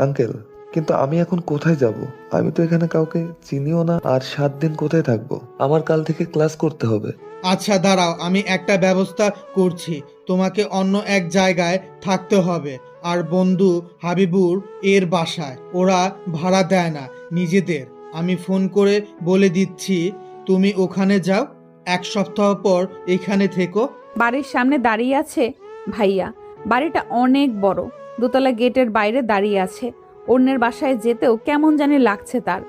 আঙ্কেল, কিন্তু আমি এখন কোথায় যাব? আমি তো এখানে কাউকে চিনিও না, আর 7 দিন কোথায় থাকবো? আমার কাল থেকে ক্লাস করতে হবে। আচ্ছা দাঁড়াও, আমি একটা ব্যবস্থা করছি। তোমাকে অন্য এক জায়গায় থাকতে হবে, আর বন্ধু হাবিবুর এর বাসায়। ওরা ভাড়া দেয় না নিজেদের। আমি ফোন করে বলে দিচ্ছি, তুমি ওখানে যাও, 1 সপ্তাহ পর এখানে থেকো। বাড়ির সামনে দাঁড়িয়ে আছে ভাইয়া। বাড়িটা অনেক বড়, দোতলা গেটের বাইরে দাঁড়িয়ে আছে। অন্যের বাসায় যেতেও কেমন জানি লাগছে তার।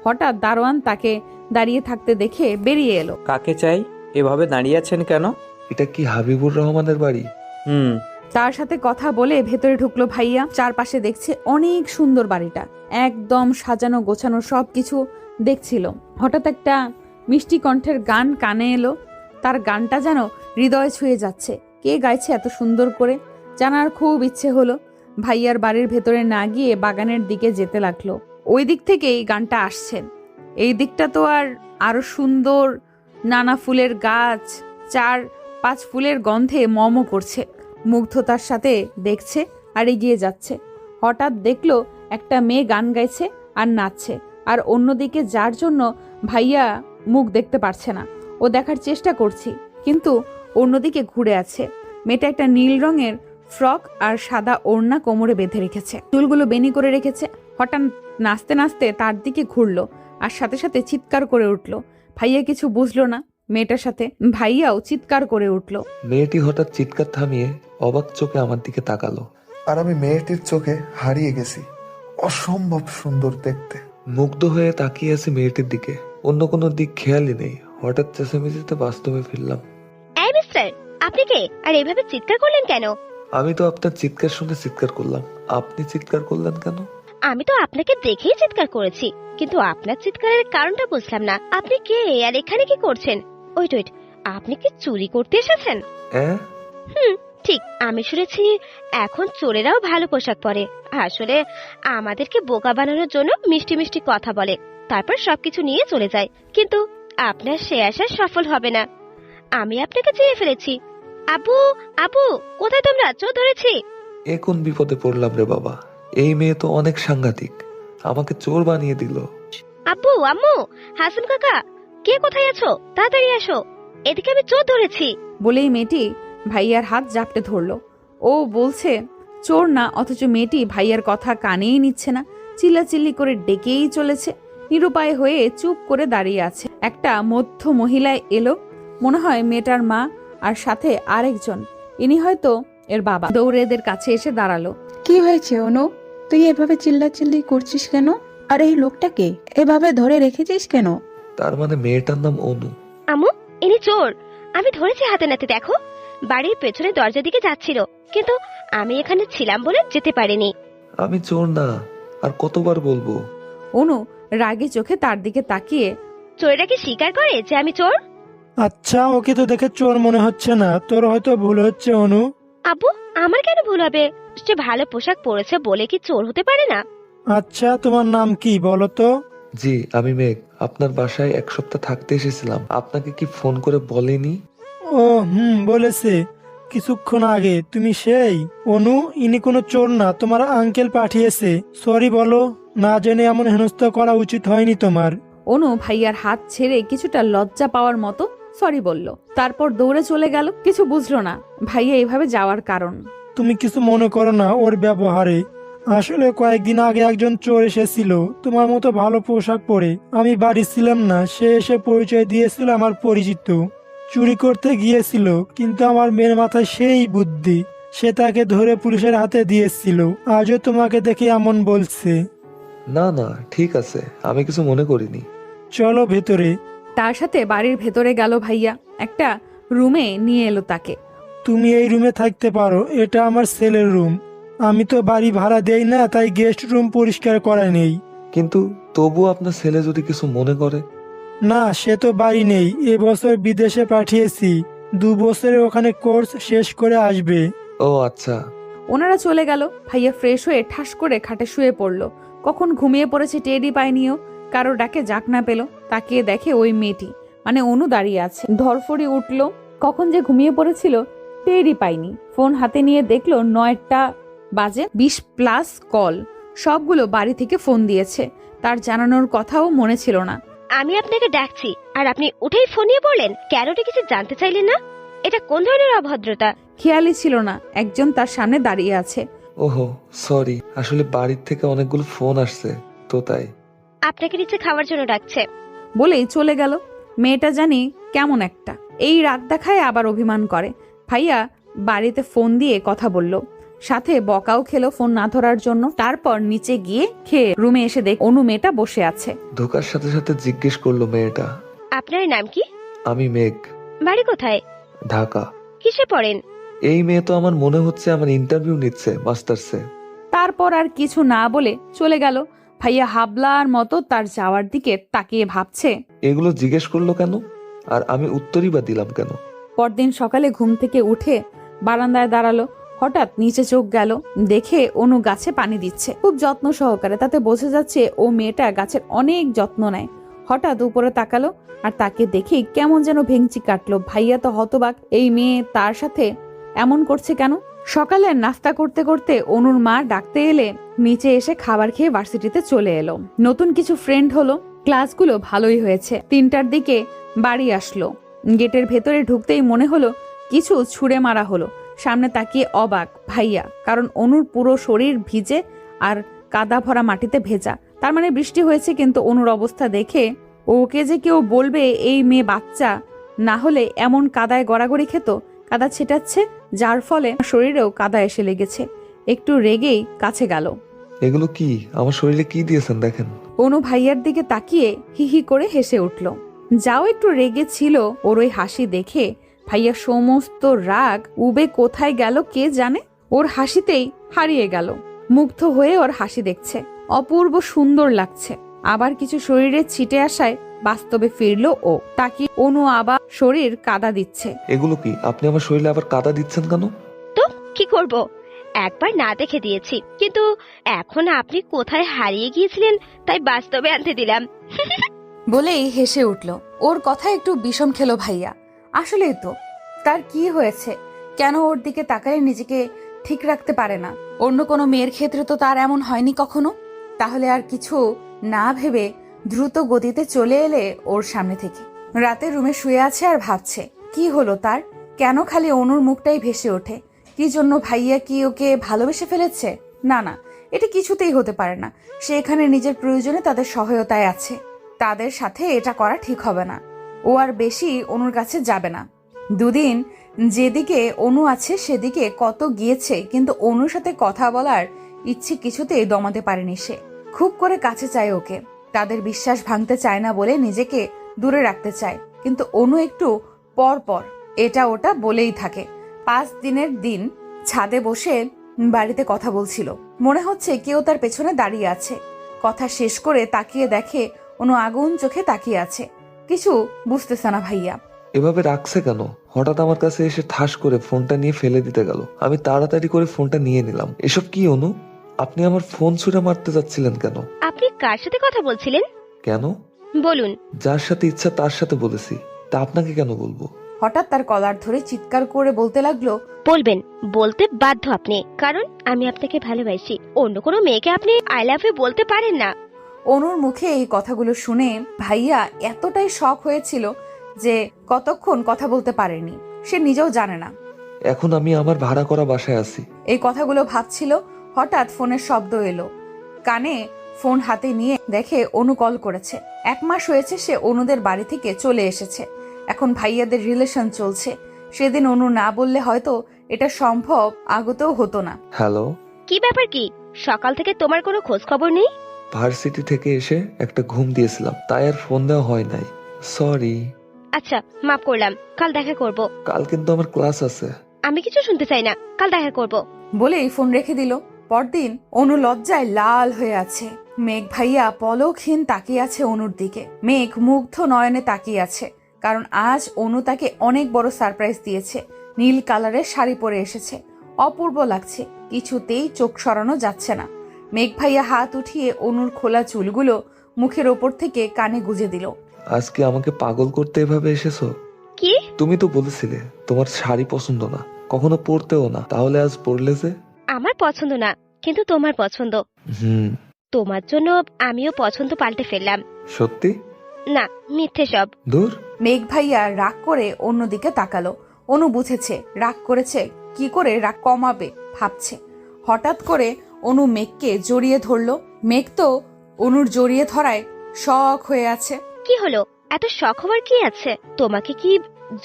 হঠাৎ দারোয়ান তাকে দাঁড়িয়ে থাকতে দেখে বেরিয়ে এলো। কাকে চাই? এভাবে দাঁড়িয়ে আছেন কেন? এটা কি হাবিবুর রহমানের বাড়ি? হুম। তার সাথে কথা বলে ভেতরে ঢুকলো ভাইয়া। চারপাশে দেখছে অনেক সুন্দর বাড়িটা, একদম সাজানো গোছানো, সবকিছু দেখছিল। হঠাৎ একটা মিষ্টি কণ্ঠের গান কানে এলো। তার গানটা যেন হৃদয় ছুঁয়ে যাচ্ছে। কে গাইছে এত সুন্দর করে জানার খুব ইচ্ছে হলো। ভাইয়ার বাড়ির ভেতরে না গিয়ে বাগানের দিকে যেতে লাগলো। ওই দিক থেকেই গানটা আসছেন। এই দিকটা তো আরো সুন্দর, নানা ফুলের গাছ, 4-5 ফুলের গন্ধে মম করছে। মুগ্ধতার সাথে দেখছে আর এগিয়ে যাচ্ছে। হঠাৎ দেখলো একটা মেয়ে গান গাইছে আর নাচছে, আর অন্যদিকে যার জন্য ভাইয়া মুখ দেখতে পারছে না, ও দেখার চেষ্টা করছি, কিন্তু অন্যদিকে ঘুরে আছে। মেয়েটা একটা নীল রঙের ফ্রক আর সাদা ওড়না কোমরে বেঁধে রেখেছে, চুলগুলো বেনি করে রেখেছে। হঠাৎ নাচতে নাচতে তার দিকে ঘুরলো আর সাথে সাথে চিৎকার করে উঠলো। ভাইয়া কিছু বুঝলো না, মেয়েটার সাথে ভাইয়াও চিৎকার করে উঠলো। মেয়েটি হঠাৎ চিৎকার থামিয়ে অবাক চোখে আমার দিকে তাকালো, আর আমি মেয়েটির চোখে হারিয়ে গেছি। অসম্ভব সুন্দর দেখতে। মুগ্ধ হয়ে তাকিয়ে আছি মেয়েটির দিকে, অন্য কোনো দিক খেয়ালই নেই। হঠাৎ চেঁচামেচিতে বাস্তবে ফিরলাম। এই মিস্টার, আপনি কে? আর এইভাবে চিৎকার করলেন কেন? আমি তো আপনার চিৎকার শুনে চিৎকার করলাম, আপনি চিৎকার করলেন কেন? আমি তো আপনাকে দেখেই চিৎকার করেছি, কিন্তু আপনার চিৎকারের কারণটা বুঝলাম না। আপনি কে আর এখানে কি করছেন? ওয়েট, আপনি কি চুরি করতে এসেছেন? ঠিক, আমি শুনেছি এখন চোরেরাও ভালো পোশাক পরে। আসলে আমাদেরকে বোকা বানানোর জন্য মিষ্টি মিষ্টি কথা বলে, তারপর সবকিছু নিয়ে চলে যায়। কিন্তু আপনার সে আশা সফল হবে না। আমি আপনাকে চিনে ফেলেছি। আবু, আবু, কোথায় তোমরা? চোর ধরেছি। এ কোন বিপদে পড়লাম রে বাবা, এই মেয়ে তো অনেক সাংঘাতিক, আমাকে চোর বানিয়ে দিল। আব্বু, আম্মু, হাসিম কাকা, কে কোথায় আছো? তাড়াতাড়ি আসো, এদিকে আমি চোর ধরেছি। বলেই মেয়েটি ভাইয়ার হাত জাপটে ধরলো। ও বলছে চোর না, অথচ মেয়েটি ভাইয়ার কথা কানেই নিচ্ছে না, চিল্লাচিল্লি করে ডেকেই চলেছে। নিরুপায় হয়ে চুপ করে দাঁড়িয়ে আছে। একটা মধ্য মহিলায় এলো, মনে হয় মেয়েটার মা, আর সাথে আরেকজন, ইনি হয়তো এর বাবা। দৌড়ে এদের কাছে এসে দাঁড়ালো। কি হয়েছে অনু? তুই এভাবে চিল্লাচিল্লি করছিস কেন? আর এই লোকটাকে এভাবে ধরে রেখেছিস কেন? তার মানে মেয়েটার নাম অনু? আম্মু, ইনি চোর। আমি ধরেছি হাতে নাতে। দেখো, বাড়ির পেছনে দরজার দিকে যাচ্ছিল, কিন্তু আমি এখানে ছিলাম বলে যেতে পারিনি। আমি চোর না, আর কতবার বলবো? অনু রাগে চোখে তার দিকে তাকিয়ে, চোরেরা কি স্বীকার করে যে আমি চোর? আচ্ছা, ওকে তো দেখে চোর মনে হচ্ছে না, তোর হয়তো ভুল হচ্ছে অনু। আব্বু, আমার কেন ভুল হবে? সে ভালো পোশাক পরেছে বলে কি চোর হতে পারে না? আচ্ছা, তোমার নাম কি বলো তো? জি, আমি মেঘ। আপনার বাসায় 1 সপ্তাহ থাকতে এসেছিলাম, আপনাকে কি ফোন করে বলেনি? ও বলেছে কিছুক্ষণ আগে। তুমি সেই অনু? ইনি কোনো চোর না, তোমার আঙ্কেল পাঠিয়েছে। সরি বলো, না জেনে এমন হেনস্থা করা উচিত হয়নি তোমার। অনু ভাইয়ার হাত ছেড়ে কিছুটা লজ্জা পাওয়ার মতো সরি বলল, তারপর দৌড়ে চলে গেল। কিছু বুঝলো না ভাইয়া এভাবে যাওয়ার কারণ। তুমি কিছু মনে করো না ওর ব্যবহারে, আসলে কয়েকদিন আগে একজন চোর এসেছিল তোমার মতো ভালো পোশাক পরে। আমি বাড়ি ছিলাম না, সে এসে পরিচয় দিয়েছিল আমার পরিচিত। চুরি করতে গিয়েছিল, কিন্তু আমার মেয়ের মাথায় সেই বুদ্ধি, সে তাকে ধরে পুলিশের হাতে দিয়েছিল। আজও তোমাকে দেখে এমন বলছে। না না, ঠিক আছে, আমি কিছু মনে করিনি। চলো ভেতরে। তার সাথে বাড়ির ভেতরে গেল ভাইয়া, একটা রুমে নিয়ে এলো তাকে। তুমি এই রুমে থাকতে পারো, এটা আমার ছেলের রুম। আমি তো বাড়ি ভাড়া দেই না, তাই গেস্ট রুম পরিষ্কার করা নেই। কিন্তু তবু আপনার ছেলে যদি কিছু মনে করে? না, সে তো বাড়ি নেই, এবছর বিদেশে পাঠিয়েছি, 2 বছরের ওখানে কোর্স শেষ করে আসবে। ও আচ্ছা। ওনারা চলে গেল। ভাইয়া ফ্রেশ হয়ে ঠাস করে খাটে শুয়ে পড়ল। কখন ঘুমিয়ে পড়েছে টেরই পায়নিও। কারো ডাকে জাগ না পেল। তাকিয়ে দেখে ওই মেয়েটি, মানে অনু দাঁড়িয়ে আছে। ধরফড়ি উঠল, কখন যে ঘুমিয়ে পড়েছিল টেরই পায়নি। ফোন হাতে নিয়ে দেখলো 9টা বাজে, 20+ কল। সবগুলো বাড়ি থেকে ফোন দিয়েছে। তার জানানোর কথাও মনে ছিল না। আমি আপনাকে ডাকছি আর আপনি উঠেই ফোন নিয়ে পড়লেন। কেন কিছু জানতে চাইলেন না? এটা কোন ধরনের অভদ্রতা? খেয়ালই ছিল না একজন তার সামনে দাঁড়িয়ে আছে। ওহো সরি, আসলে বাড়ির থেকে অনেকগুলো ফোন আসছে তো তাই। আপনাকে নিচে খাওয়ার জন্য ডাকছে। বলেই চলে গেল। মেয়েটা জানি কেমন একটা, এই রাগ দেখায় আবার অভিমান করে। ভাইয়া বাড়িতে ফোন দিয়ে কথা বলল, সাথে বকাও খেলো ফোন না ধরার জন্য। তারপর নিচে গিয়ে খেয়ে রুমে এসে দেখ অনু মেয়েটা বসে আছে। ঢোকার সাথে সাথে জিজ্ঞেস করলো মেয়েটা, আপনার নাম কি? আমি মেঘ। বাড়ি কোথায়? ঢাকা। কিসে পড়েন? এই মেয়ে তো আমার মনে হচ্ছে আমার ইন্টারভিউ নিচ্ছে মাস্টার্সে। তারপর আর কিছু না বলে চলে গেল। ভাইয়া হাবলার মতো তার যাওয়ার দিকে তাকিয়ে ভাবছে, এগুলো জিজ্ঞেস করলো কেন, আর আমি উত্তরই বা দিলাম কেন? পরদিন সকালে ঘুম থেকে উঠে বারান্দায় দাঁড়ালো। হঠাৎ নিচে চোখ গেল, দেখে অনু গাছে পানি দিচ্ছে খুব যত্ন সহকারে। তাতে বোঝা যাচ্ছে ও মেয়েটা গাছের অনেক যত্ন নেয়। হঠাৎ উপরে তাকালো, আর তাকে দেখে কেমন যেন ভেঙচি কাটলো। ভাইয়া তো হতবাক, এই মেয়ে তার সাথে এমন করছে কেন? সকালে নাস্তা করতে করতে অনুর মা ডাকতে এলে নিচে এসে খাবার খেয়ে ভার্সিটিতে চলে এলো। নতুন কিছু ফ্রেন্ড হলো, ক্লাসগুলো ভালোই হয়েছে। 3টার দিকে বাড়ি আসলো। গেটের ভেতরে ঢুকতেই মনে হলো কিছু ছুঁড়ে মারা হলো। সামনে তাকিয়ে অবাক ভাইয়া, কারণ অনুর পুরো শরীর ভিজে আর কাদা ভরা মাটিতে ভেজা। তার মানে বৃষ্টি হয়েছে। কিন্তু অনুর অবস্থা দেখে ওকে যে কেউ বলবে এই মেয়ে বাচ্চা না হলে এমন কাদায় গড়াগড়ি খেত। কাদা ছেটাচ্ছে, যার ফলে শরীরেও কাদা এসে লেগেছে। একটু রেগেই কাছে গেল। এগুলো কি, আমার শরীরে কি দিয়েছেন দেখেন। অনু ভাইয়ার দিকে তাকিয়ে হিহি করে হেসে উঠল। যাও একটু রেগে ছিল, ওর ওই হাসি দেখে ভাইয়া সমস্ত রাগ উবে কোথায় গেল কে জানে। ওর হাসিতেই হারিয়ে গেল। মুগ্ধ হয়ে ওর হাসি দেখছে, অপূর্ব সুন্দর লাগছে। আবার কিছু শরীরে ছিটে আসায় বাস্তবে ফিরলো ও। তাকে অনু আবার শরীর কাদা দিচ্ছে। এগুলো কি, আপনি আমার শরীরে আবার কাদা দিচ্ছেন কেন? তো কি করব, একবার না দেখে দিয়েছি, কিন্তু এখন আপনি কোথায় হারিয়ে গিয়েছিলেন তাই বাস্তবে আনতে দিলাম। বলেই হেসে উঠল। ওর কথা একটু বিষম খেলো ভাইয়া। আসলেই তো, তার কি হয়েছে? কেন ওর দিকে তাকালে নিজেকে ঠিক রাখতে পারে না? অন্য কোনো মেয়ের ক্ষেত্রে তো তার এমন হয়নি কখনো। তাহলে আর কিছু না ভেবে দ্রুত গতিতে চলে এলে ওর সামনে থেকে। রাতে রুমে শুয়ে আছে আর ভাবছে কি হলো তার, কেন খালি অনুর মুখটাই ভেসে ওঠে। কি জন্য? ভাইয়া কি ওকে ভালোবেসে ফেলেছে? না না, এটা কিছুতেই হতে পারে না। সে এখানে নিজের প্রয়োজনে তাদের সহায়তায় আছে। তাদের সাথে এটা করা ঠিক হবে না। ও আর বেশি অনুর কাছে যাবে না। দুদিন যেদিকে অনু আছে সেদিকে কত গিয়েছে, কিন্তু অনুর সাথে কথা বলার ইচ্ছে কিছুতেই দমাতে পারেনি সে। খুব করে কাছে চায় ওকে। তাদের বিশ্বাস ভাঙতে চায় না বলে নিজেকে দূরে রাখতে চায়। কিন্তু অনু একটু পর পর এটা ওটা বলেই থাকে। 5 দিনের দিন ছাদে বসে বাড়িতে কথা বলছিল। মনে হচ্ছে কেউ তার পেছনে দাঁড়িয়ে আছে। কথা শেষ করে তাকিয়ে দেখে অনু আগুন চোখে তাকিয়ে আছে। কিছু বুঝতেছে না ভাইয়া। এভাবে রাখছে কেন? হঠাৎ আমার কাছে এসে ঠাস করে ফোনটা নিয়ে ফেলে দিতে গেল। আমি তাড়াতাড়ি করে ফোনটা নিয়ে নিলাম। এসব কি অনু? আপনি আমার ফোন ছুঁড়ে মারতে যাচ্ছিলেন কেন? আপনি কার সাথে কথা বলছিলেন? কেন? বলুন। যার সাথে ইচ্ছা তার সাথে বলেছি, তা আপনাকে কেন বলবো? হঠাৎ তার কলার ধরে চিৎকার করে বলতে লাগলো, বলবেন, বলতে বাধ্য আপনি, কারণ আমি আপনাকে ভালোবাসি। অন্য কোনো মেয়েকে আপনি আই লাভ ইউ বলতে পারেন না। অনুর মুখে এই কথাগুলো শুনে ভাইয়া এতটাই শক হয়েছিল যে কতক্ষণ কথা বলতে পারেনি সে নিজেও জানে না। এখন আমি আমার ভাড়া করা বাসায় আছি। এই কথাগুলো ভাবছিল হঠাৎ ফোনের শব্দ এলো। কানে ফোন হাতে নিয়ে দেখে অনু কল করেছে। 1 মাস হয়েছে সে অনুদের বাড়ি থেকে চলে এসেছে। এখন ভাইয়াদের রিলেশন চলছে। সেদিন অনু না বললে হয়তো এটা সম্ভব আগতেও হতো না। হ্যালো, কি ব্যাপার কি? সকাল থেকে তোমার কোনো খোঁজ খবর নেই? ভার্সিটি থেকে এসে একটা ঘুম দিয়েছিলাম, তাই আর ফোন দেওয়া হয় নাই। সরি। আচ্ছা, মাফ করলাম, কাল দেখা করব। কাল কিন্তু আমার ক্লাস আছে। আমি কিছু শুনতে চাই না, কাল দেখা করব। বলেই ফোন রেখে দিল। পরদিন অনু লজ্জায় লাল হয়ে আছে। মেঘ ভাইয়া পলকহীন তাকিয়ে আছে অনুর দিকে। মেঘ মুগ্ধ নয়নে তাকিয়ে আছে, কারণ আজ অনু তাকে অনেক বড় সারপ্রাইজ দিয়েছে। নীল কালারের শাড়ি পরে এসেছে, অপূর্ব লাগছে, কিছুতেই চোখ সরানো যাচ্ছে না। মেঘ ভাইয়া হাত উঠিয়ে অনুর খোলা চুলগুলো মুখের ওপর থেকে কানে গুজে দিল। আজকে আমাকে পাগল করতে এভাবে এসেছো? কি? তুমি তো বলেছিলে তোমার শাড়ি পছন্দ না, কখনো পরতেও না, তাহলে আজ পরলে যে? আমার পছন্দ না, কিন্তু তোমার পছন্দ। তোমার জন্য আমিও পছন্দ পাল্টে ফেললাম। সত্যি? না, মিথ্যে সব। দূর। মেঘ ভাইয়া রাগ করে অন্যদিকে তাকালো। অনু বুঝেছে রাগ করেছে, কি করে রাগ কমাবে ভাবছে। হঠাৎ করে অনু মেঘকে জড়িয়ে ধরলো। মেঘ তো অনুর জড়িয়ে ধরায় শখ হয়ে আছে। কি হলো? এত শখ হওয়ার কি আছে? তোমাকে কি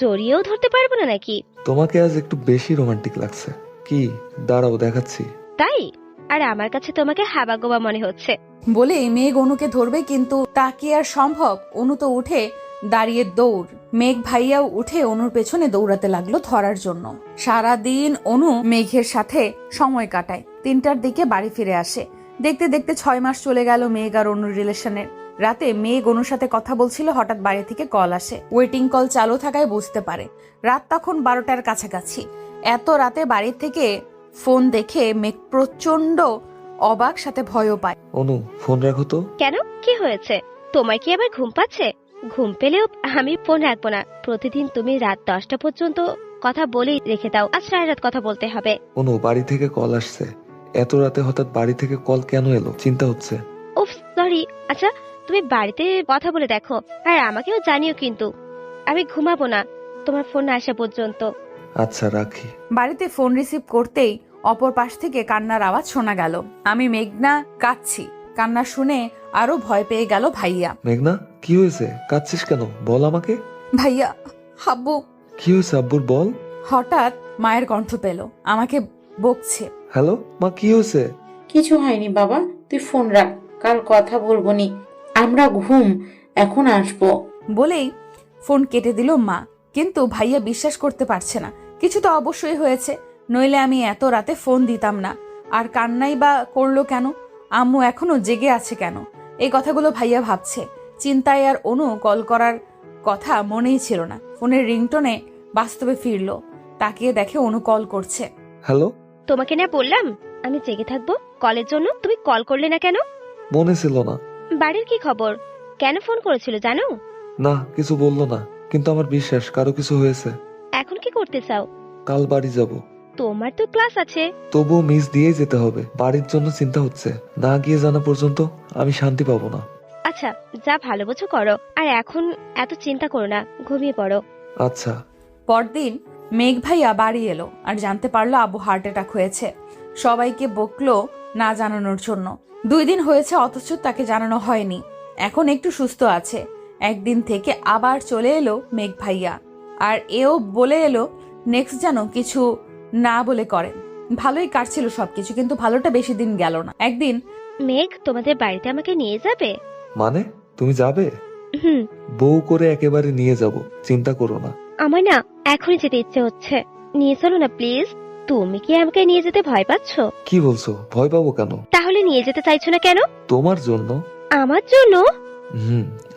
জড়িয়েও ধরতে পারবো না নাকি? তোমাকে আজ একটু বেশি রোমান্টিক লাগছে। কি? দাঁড়াও দেখাচ্ছি। তাই? আর আমার কাছে তোমাকে হাবাগোবা মনে হচ্ছে। বলেই মেঘ অনুকে ধরবে, কিন্তু তা কি আর সম্ভব? অনু তো উঠে দাঁড়িয়ে দৌড়। মেঘ ভাইয়াও উঠে অনুর পেছনে দৌড়াতে লাগলো ধরার জন্য। সারাদিন অনু মেঘের সাথে সময় কাটায়। 3টার দিকে বাড়ি ফিরে আসে। দেখতে দেখতে 6 মাস চলে গেল মেঘ আর অনুর রিলেশনের। রাতে মেঘ অনুর সাথে কথা বলছিল, হঠাৎ বাইরে থেকে কল আসে। ওয়েটিং কল চালু থাকায় বুঝতে পারে রাত তখন 12টার কাছাকাছি। এত রাতে বাড়ি থেকে ফোন দেখে মেঘ প্রচন্ড অবাক, সাথে ভয়ও পায়। অনু, ফোন রাখো তো। কেন? কি হয়েছে? তোমার কি আবার ঘুম পাচ্ছে? ঘুম পেলেও আমি ফোন রাখবো না। প্রতিদিন তুমি রাত 10টা পর্যন্ত কথা বলেই রেখে দাও। আজ সারা রাত কথা বলতে হবে। অনু, বাড়ি থেকে কল আসছে। এত রাতে হঠাৎ বাড়ি থেকে কল কেন এলো? চিন্তা হচ্ছে। উফ, সরি। আচ্ছা, তুমি বাড়িতে কথা বলে দেখো, আর আমাকেও জানিও, কিন্তু আমি ঘুমাবো না তোমার ফোন আসা পর্যন্ত। আচ্ছা, রাখি। বাড়িতে ফোন রিসিভ করতেই অপর পাশ থেকে কান্নার আওয়াজ শোনা গেল। আমি মেঘনা কাঁদছি। কান্না শুনে আরো ভয় পেয়ে গেল ভাইয়া। মেঘনা, কি হয়েছে? কাঁদছিস কেন? বল আমাকে। ভাইয়া, আব্বু। কি হয়েছে আব্বুর? বল। হঠাৎ মায়ের কণ্ঠ পেল, আমাকে বকছে। হ্যালো মা, কি হয়েছে? কিছু হয়নি বাবা, তুই ফোন রাখ, কাল কথা বলবো নি, আমরা ঘুম, এখন আসবো। বলেই ফোন কেটে দিল মা। কিন্তু ভাইয়া বিশ্বাস করতে পারছে না। কিছু তো অবশ্যই হয়েছে, নইলে আমি এত রাতে ফোন দিতাম না। আর কান্নাই বা করলো কেন? আম্মু এখনো জেগে আছে কেন? এই কথাগুলো ভাইয়া ভাবছে। চিন্তায় আর অনু কল করার কথা মনেই ছিল না। ফোনের রিংটোনে বাস্তবে ফিরলো, তাকিয়ে দেখে অনু কল করছে। হ্যালো। তোমাকে না বললাম আমি জেগে থাকবো কলের জন্য? তুমি কল করলে না কেন? মনে ছিল না। বাড়ির কি খবর? কেন ফোন করেছিল জানো? না, কিছু বললো না, কিন্তু আমার বিশ্বাস কারো কিছু হয়েছে। এখন কি করতে চাও? কাল বাড়ি যাব। তোমার তো ক্লাস আছে। তবুও মিস দিয়ে যেতে হবে। বাড়ির জন্য চিন্তা হচ্ছে, না গিয়ে জানা পর্যন্ত আমি শান্তি পাবো না। আচ্ছা, যা ভালো বোঝো করো, আর এখন এত চিন্তা করো না, ঘুমিয়ে পড়ো। আচ্ছা। পরদিন মেঘ ভাইয়া বাড়ি এলো আর জানতে পারলো আব্বু হার্ট অ্যাটাক হয়েছে। সবাইকে বকলো না জানানোর জন্য। 2 দিন হয়েছে অথচ তাকে জানানো হয়নি। এখন একটু সুস্থ আছে। একদিন থেকে আবার চলে এলো মেঘ ভাইয়া, আর এও বলে এলো নেক্সট যেন কিছু না বলে করেন। ভালোই কাটছিল সবকিছু, কিন্তু ভালোটা বেশি দিন গেল না। একদিন, মেঘ তোমাদের বাড়িতে আমাকে নিয়ে যাবে? মানে তুমি যাবে? হুম। বউ করে একেবারে নিয়ে যাব, চিন্তা করো না। আমার না এখনই যেতে ইচ্ছে হচ্ছে, নিয়ে চলো না প্লিজ। তুমি কি আমাকে নিয়ে যেতে ভয় পাচ্ছ? কি বলছো? ভয় পাবো কেন? তাহলে নিয়ে যেতে চাইছো না কেন? তোমার জন্য। আমার জন্য?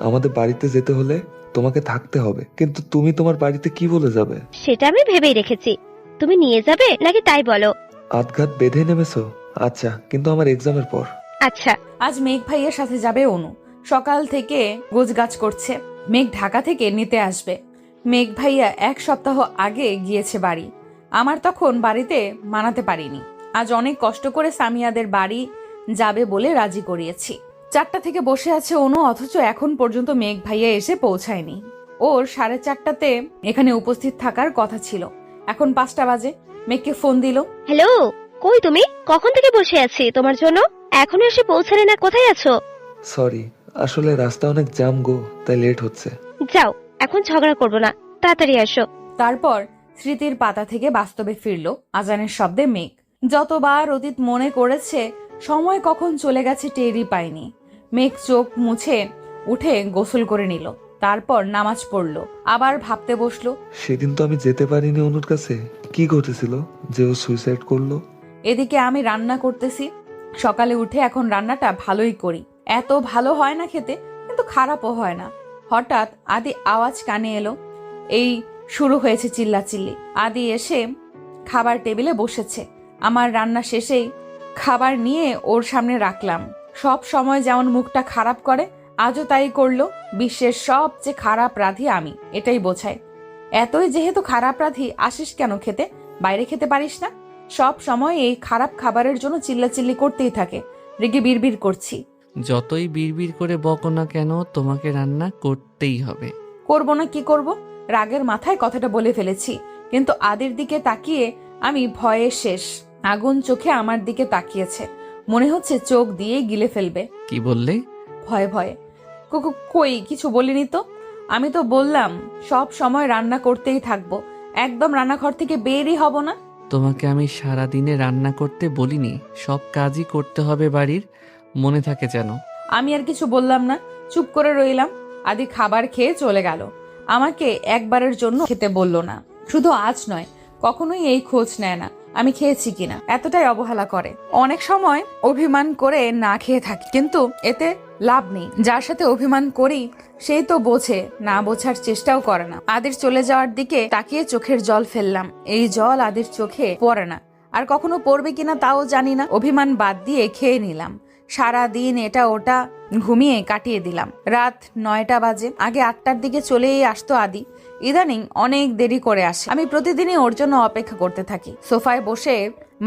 আমাদের বাড়িতে যেতে হলে তোমাকে থাকতে হবে, কিন্তু তুমি তোমার বাড়িতে কি বলে যাবে? সেটা আমি ভেবেই রেখেছি। তুমি নিয়ে যাবে নাকি তাই বলো। আধঘাত বেঁধে নেমেছো? আচ্ছা, কিন্তু আমার এক্সামের পর। আচ্ছা। আজ মেঘ ভাইয়ের সাথে যাবে অনু। সকাল থেকে গোছগাছ করছে। মেঘ ঢাকা থেকে নিতে আসবে। মেঘ ভাইয়া 1 সপ্তাহ আগে গিয়েছে বাড়ি। আমার তখন বাড়িতে মানাতে পারিনি। আজ অনেক কষ্ট করে সামিয়াদের বাড়ি যাবে বলে রাজি করিয়েছি। 4টা থেকে বসে আছে অনু, অথচ এখন পর্যন্ত মেঘ ভাইয়া এসে পৌঁছায়নি। ওর 4:30টাতে এখানে উপস্থিত থাকার কথা ছিল। এখন 5টা বাজে। মেঘকে ফোন দিল। হ্যালো, কই তুমি? কখন থেকে বসে আছি তোমার জন্য, এখনো এসে পৌঁছালে না, কোথায় আছো? সরি, আসলে রাস্তা অনেক জ্যাম গো, তাই লেট হচ্ছে। যাও, এখন ঝগড়া করবো না, তাড়াতাড়ি আসো। তারপর স্মৃতির পাতা থেকে বাস্তবে ফিরল আজানের শব্দে মেঘ। যতবার অতীত মনে করেছে, সময় কখন চলে গেছে টেরই পায়নি। মেঘ চোখ মুছে উঠে গোসল করে নিল, তারপর নামাজ পড়লো, আবার ভাবতে বসলো। সেদিন তো আমি যেতে পারিনি অনুর কাছে। কি ঘটেছিল যে ও সুইসাইড করলো? এদিকে আমি রান্না করতেছি। সকালে উঠে এখন রান্নাটা ভালোই করি, এত ভালো হয় না খেতে, কিন্তু খারাপও হয় না। হঠাৎ আদি আওয়াজ কানে এলো। এই শুরু হয়েছে চিল্লাচিল্লি। আদি এসে খাবার টেবিলে বসেছে। আমার রান্না শেষেই খাবার নিয়ে ওর সামনে রাখলাম। সব সময় যেমন মুখটা খারাপ করে, আজও তাই করলো। বিশ্বের সবচেয়ে খারাপ রাধি আমি, এটাই বোঝায়। এতই যেহেতু খারাপ রাধি, আসিস কেন খেতে? বাইরে খেতে পারিস না? সব সময় এই খারাপ খাবারের জন্য চিল্লাচিল্লি করতেই থাকে। রেগে বিড়বিড় করছি। যতই বিড়বিড় করে বকো না কেন, তোমাকে রান্না করতেই হবে। করব না কি করব? রাগের মাথায় কথাটা বলে ফেলেছি, কিন্তু আদির দিকে তাকিয়ে আমি ভয়ে শেষ। আগুন চোখে আমার দিকে তাকিয়েছে, মনে হচ্ছে চোখ দিয়ে গিলে ফেলবে। কি বললে? ভয়ে ভয়ে। কই কিছু বলিনি তো। আমি তো বললাম সব সময় রান্না করতেই থাকবো, একদম রান্নাঘর থেকে বেরই হব না। তোমাকে আমি সারা দিনে রান্না করতে বলিনি, সব কাজই করতে হবে বাড়ির, মনে থাকে যেন। আমি আর কিছু বললাম না, চুপ করে রইলাম। আদি খাবার খেয়ে চলে গেল। আমাকে একবারের জন্য খেতে বলল না। শুধু আজ নয়, কখনোই এই খোঁজ নেয় না আমি খেয়েছি কিনা, এতটাই অবহেলা করে। অনেক সময় অভিমান করে না খেয়ে থাকি, কিন্তু এতে লাভ নেই। যার সাথে অভিমান করি সেই তো বোঝে, না বোঝার চেষ্টাও করে না। আদির চলে যাওয়ার দিকে তাকিয়ে চোখের জল ফেললাম। এই জল আদির চোখে পড়ে না, আর কখনো পড়বে কিনা তাও জানি না। অভিমান বাদ দিয়ে খেয়ে নিলাম। সারা দিন এটা ওটা ঘুমিয়ে কাটিয়ে দিলাম। রাত 9টা বাজে। আগে 8টার দিকে চলেই আসতো আদি, ইদানিং অনেক দেরি করে আসে। আমি প্রতিদিনই ওর জন্য অপেক্ষা করতে থাকি। সোফায় বসে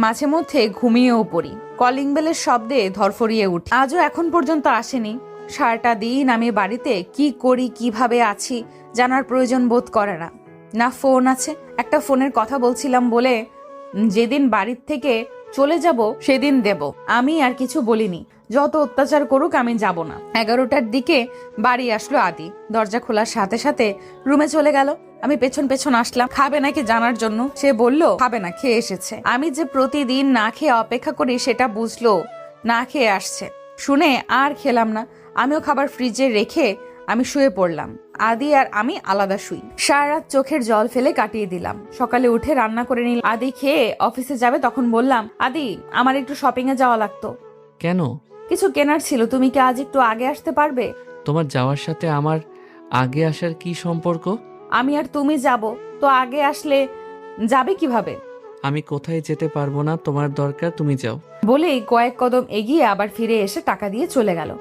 মাঝে মধ্যে ঘুমিয়েও পড়ি। কলিং বেলের শব্দে ধরফরিয়ে উঠি। আজও এখন পর্যন্ত আসেনি। সারাটা দিন আমি বাড়িতে কি করি, কিভাবে আছি জানার প্রয়োজন বোধ করে না। না ফোন আছে, একটা ফোনের কথা বলছিলাম বলে যেদিন বাড়ির থেকে চলে যাব সেদিন দেব। আমি আর কিছু বলিনি, যত অত্যাচার করুক আমি যাব না। 11টার দিকে বাড়ি আসলো আদি। দরজা খোলার সাথে সাথে রুমে চলে গেল। আমি পেছন পেছন আসলাম খাবে নাকি জানার জন্য। সে বলল খাবে না, খেয়ে এসেছে। আমি যে প্রতিদিন না খেয়ে অপেক্ষা করি সেটা বুঝলো, না খেয়ে আসছে। শুনে আর খেলাম না। আমিও খাবার ফ্রিজে রেখে আমি শুয়ে পড়লাম। আদি আর আমি আলাদা শুই। সারা রাত চোখের জল ফেলে কাটিয়ে দিলাম। সকালে উঠে রান্না করে নিলাম। আদি খেয়ে অফিসে যাবে, তখন বললাম আদি আমার একটু শপিং এ যাওয়া লাগতো। কেন? কিছু কেনার ছিল, তুমি কি আজ একটু আগে আসতে পারবে? তোমার যাওয়ার সাথে আমার আগে আসার কি সম্পর্ক? আমি আর তুমি যাব তো, আগে আসলে যাবে কিভাবে? আমি কোথায় যেতে পারবো না, তোমার দরকার তুমি যাও। বলেই কয়েক কদম এগিয়ে আবার ফিরে এসে টাকা দিয়ে চলে গেল।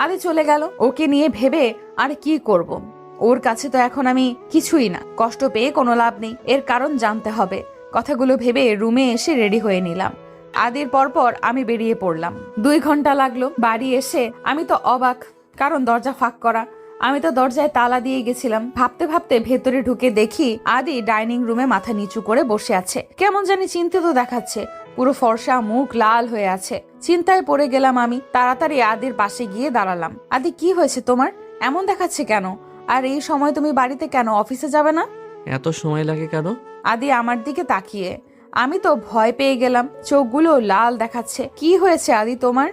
আদি চলে গেল। ওকে নিয়ে ভেবে আর কি করব? ওর কাছে তো এখন আমি কিছুই না। কষ্ট পেয়ে কোনো লাভ নেই, এর কারণ জানতে হবে। কথাগুলো ভেবে রুমে এসে রেডি হয়ে নিলাম। আদির পরপর আমি বেরিয়ে পড়লাম। 2 ঘন্টা লাগলো। বাড়ি এসে আমি তো অবাক, কারণ দরজা ফাঁক করা। আমি তো দরজায় তালা দিয়ে গেছিলাম। ভাবতে ভাবতে ভেতরে ঢুকে দেখি আদি ডাইনিং রুমে মাথা নিচু করে বসে আছে। কেমন জানি চিন্তিত দেখাচ্ছে, পুরো ফর্সা, মুখ লাল হয়ে আছে। চিন্তায় পড়ে গেলাম আমি। তাড়াতাড়ি আদির পাশে গিয়ে দাঁড়ালাম। আদি কি হয়েছে তোমার? এমন দেখাচ্ছে কেন? আর এই সময় তুমি বাড়িতে কেন? অফিসে যাবে না? এত সময় লাগে কেন? আদি আমার দিকে তাকিয়ে। আমি তো ভয় পেয়ে গেলাম, চোখগুলো লাল দেখাচ্ছে। কি হয়েছে আদি তোমার?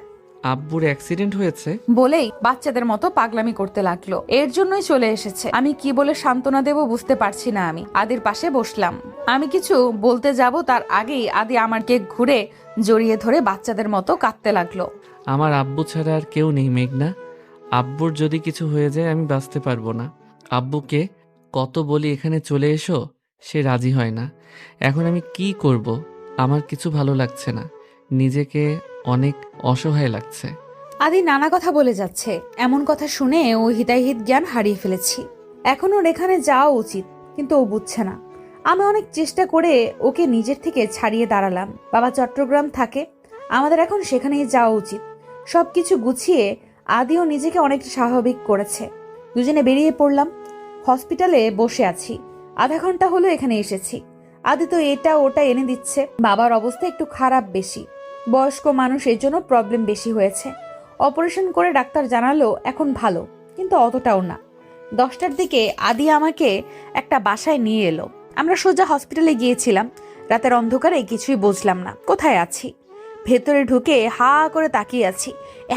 আব্বুর অ্যাক্সিডেন্ট হয়েছে বলেই বাচ্চাদের মতো পাগলামি করতে লাগলো। এর জন্যই চলে এসেছে। আমি কি বলে সান্ত্বনা দেব বুঝতে পারছি না। আমি আদির পাশে বসলাম। আমি কিছু বলতে যাব তার আগেই আদি আমাকে ঘুরে জড়িয়ে ধরে বাচ্চাদের মতো কাঁদতে লাগলো। আমার আব্বু ছাড়া আর কেউ নেই মেঘনা। আব্বুর যদি কিছু হয়ে যায় আমি বাঁচতে পারবো না। আব্বুকে কত বলি এখানে চলে এসো, সে রাজি হয় না। এখন আমি কি করব? আমার কিছু ভালো লাগছে না, নিজেকে অনেক অসহায় লাগছে। আদি নানা কথা বলে যাচ্ছে। এমন কথা শুনে ও হিতাহিত জ্ঞান হারিয়ে ফেলেছি। এখন ওর এখানে যাওয়া উচিত, কিন্তু ও বুঝছে না। আমি অনেক চেষ্টা করে ওকে নিজের থেকে ছাড়িয়ে দাঁড়ালাম। বাবা চট্টগ্রাম থাকে, আমাদের এখন সেখানেই যাওয়া উচিত। সবকিছু গুছিয়ে আদিও নিজেকে অনেক স্বাভাবিক করেছে। দুজনে বেরিয়ে পড়লাম। হসপিটালে বসে আছি। আধা ঘন্টা হলো এখানে এসেছি। আদি তো এটা ওটা এনে দিচ্ছে। বাবার অবস্থা একটু খারাপ বেশি, বয়স্ক মানুষ, এর জন্য প্রবলেম বেশি হয়েছে। অপারেশন করে ডাক্তার জানালো এখন ভালো, কিন্তু অতটাও না। 10টার দিকে আদি আমাকে একটা বাসায় নিয়ে এলো। আমরা সোজা হসপিটালে গিয়েছিলাম। রাতের অন্ধকারে কিছুই বুঝলাম না কোথায় আছি। ভেতরে ঢুকে হা করে তাকিয়ে আছি।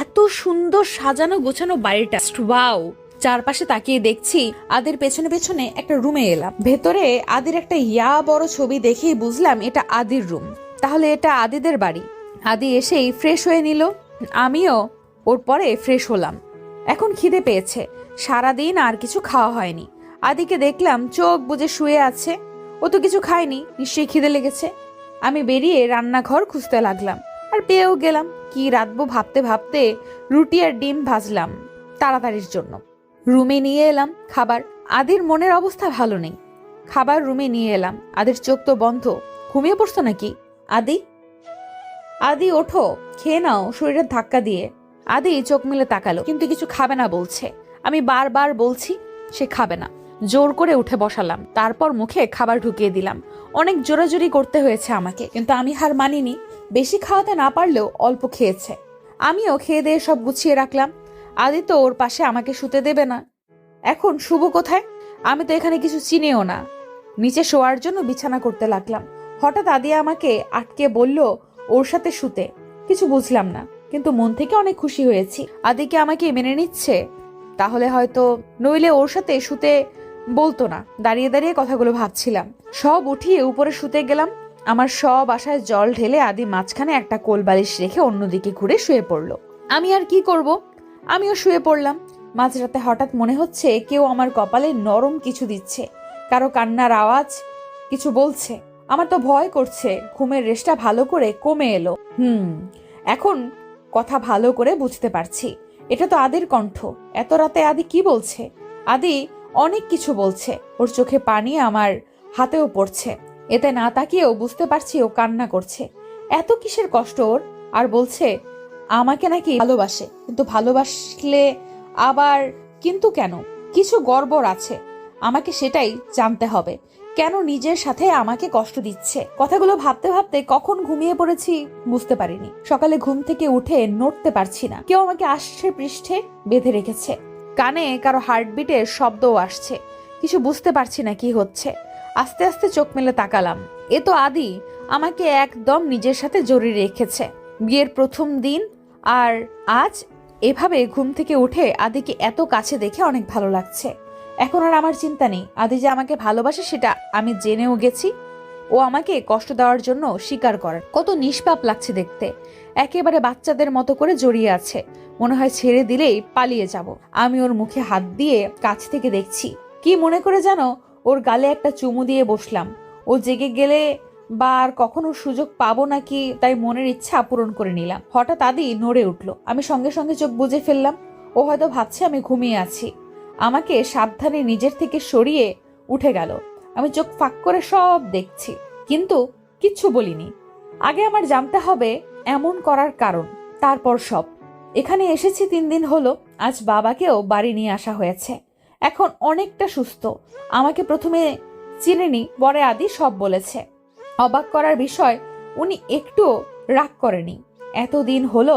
এত সুন্দর সাজানো গোছানো বাড়িটা, ওয়াও। চারপাশে তাকিয়ে দেখছি আদির পেছনে পেছনে একটা রুমে এলাম। ভেতরে আদির একটা বড় ছবি দেখেই বুঝলাম এটা আদির রুম। তাহলে এটা আদিদের বাড়ি। আদি এসেই ফ্রেশ হয়ে নিল, আমিও ওর পরে ফ্রেশ হলাম। এখন খিদে পেয়েছে, সারাদিন আর কিছু খাওয়া হয়নি। আদিকে দেখলাম চোখ বুজে শুয়ে আছে, ও তো কিছু খায়নি, নিশ্চয়ই খিদে লেগেছে। আমি বেরিয়ে রান্নাঘর খুঁজতে লাগলাম, আর পেয়েও গেলাম। কি রাঁধবো ভাবতে ভাবতে রুটি আর ডিম ভাজলাম তাড়াতাড়ির জন্য। রুমে নিয়ে এলাম খাবার। আদির মনের অবস্থা ভালো নেই। খাবার রুমে নিয়ে এলাম। আদির চোখ তো বন্ধ, ঘুমিয়ে পড়ছো নাকি? আদি, আদি ওঠো, খেয়ে নাও, শরীরের ধাক্কা দিয়ে। আদি চোখ মেলে তাকালো, কিন্তু কিছু খাবে না বলছে। আমি বারবার বলছি, সে খাবে না। জোর করে উঠে বসালাম, তারপর মুখে খাবার ঢুকিয়ে দিলাম। অনেক জোরাজোরি করতে হয়েছে আমাকে, কিন্তু আমি হার মানিনি। বেশি খাওয়াতে না পারলেও অল্প খেয়েছে। আমিও খেয়ে দিয়ে সব গুছিয়ে রাখলাম। আদি তো ওর পাশে আমাকে শুতে দেবে না। এখন শুভ কোথায়? আমি তো এখানে কিছু চিনিও না। নিচে শোয়ার জন্য বিছানা করতে লাগলাম। হঠাৎ আদি আমাকে আটকে বলল ওর সাথে শুতে। কিছু বুঝলাম না, কিন্তু মন থেকে অনেক খুশি হয়েছি। আদিকে আমাকে মেনে নিচ্ছে, তাহলে হয়তো, নইলে ওর সাথে শুতে বলতো না। দাঁড়িয়ে দাঁড়িয়ে কথাগুলো ভাবছিলাম। সব উঠিয়ে উপরে শুতে গেলাম। আমার সব আশায় জল ঢেলে আদি মাঝখানে একটা কোল বালিশ রেখে অন্যদিকে ঘুরে শুয়ে পড়লো। আমি আর কি করব, আমিও শুয়ে পড়লাম। মাঝরাতে হঠাৎ মনে হচ্ছে কেউ আমার কপালে নরম কিছু দিচ্ছে, কারো কান্নার আওয়াজ, কিছু বলছে। আমার তো ভয় করছে। ঘুমের রেশটা ভালো করে কমে এলো। এখন কথা ভালো করে বুঝতে পারছি, এটা তো আদির কণ্ঠ। এত রাতে আদি কি বলছে? আদি অনেক কিছু বলছে। ওর চোখে পানি আমার হাতেও পড়ছে। এতে না তাকিয়েও বুঝতে পারছি ও কান্না করছে। এত কিসের কষ্ট ওর? আর বলছে আমাকে নাকি ভালোবাসে, কিন্তু ভালোবাসলে আবার কিন্তু কেন? কিছু গড়বড় আছে, আমাকে সেটাই জানতে হবে। কেন নিজের সাথে আমাকে কষ্ট দিচ্ছে? কথাগুলো ভাবতে ভাবতে কখন ঘুমিয়ে পড়েছি বুঝতে পারিনি। সকালে ঘুম থেকে উঠে নড়তে পারছি না। কেউ আমাকে আষ্টে পৃষ্ঠে বেঁধে রেখেছে। কানে কারো হার্টবিটের শব্দও আসছে। কিছু বুঝতে পারছি না কি হচ্ছে। আস্তে আস্তে চোখ মেলে তাকালাম। এ তো আদি আমাকে একদম নিজের সাথে জড়িয়ে রেখেছে। বিয়ের প্রথম দিন, আর আজ এভাবে ঘুম থেকে উঠে আদিকে এত কাছে দেখে অনেক ভালো লাগছে। এখন আর আমার চিন্তা নেই। আদি যে আমাকে ভালোবাসে সেটা আমি জেনেও গেছি। ও আমাকে কষ্ট দেওয়ার জন্য স্বীকার করার কত নিষ্পাপ লাগছে দেখতে। একেবারে বাচ্চাদের মতো করে জড়িয়ে আছে, মনে হয় ছেড়ে দিলেই পালিয়ে যাব। আমি ওর মুখে হাত দিয়ে কাছ থেকে দেখছি। কি মনে করে জানো, ওর গালে একটা চুমু দিয়ে বসলাম। ও জেগে গেলে বা আর কখনো সুযোগ পাবো নাকি, তাই মনের ইচ্ছা পূরণ করে নিলাম। হঠাৎ আদি নড়ে উঠলো। আমি সঙ্গে সঙ্গে চোখ বুজে ফেললাম। ও হয়তো ভাবছে আমি ঘুমিয়ে আছি। আমাকে সাবধানে নিজের থেকে সরিয়ে উঠে গেল। আমি চোখ ফাঁক করে সব দেখছি, কিন্তু কিচ্ছু বলিনি। আগে আমার জানতে হবে এমন করার কারণ, তারপর সব। এখানে এসেছি 3 দিন হলো। আজ বাবাকেও বাড়ি নিয়ে আসা হয়েছে। এখন অনেকটা সুস্থ। আমাকে প্রথমে চিনেনি, পরে আদি সব বলেছে। অবাক করার বিষয়, উনি একটু রাগ করেনি। এতদিন হলো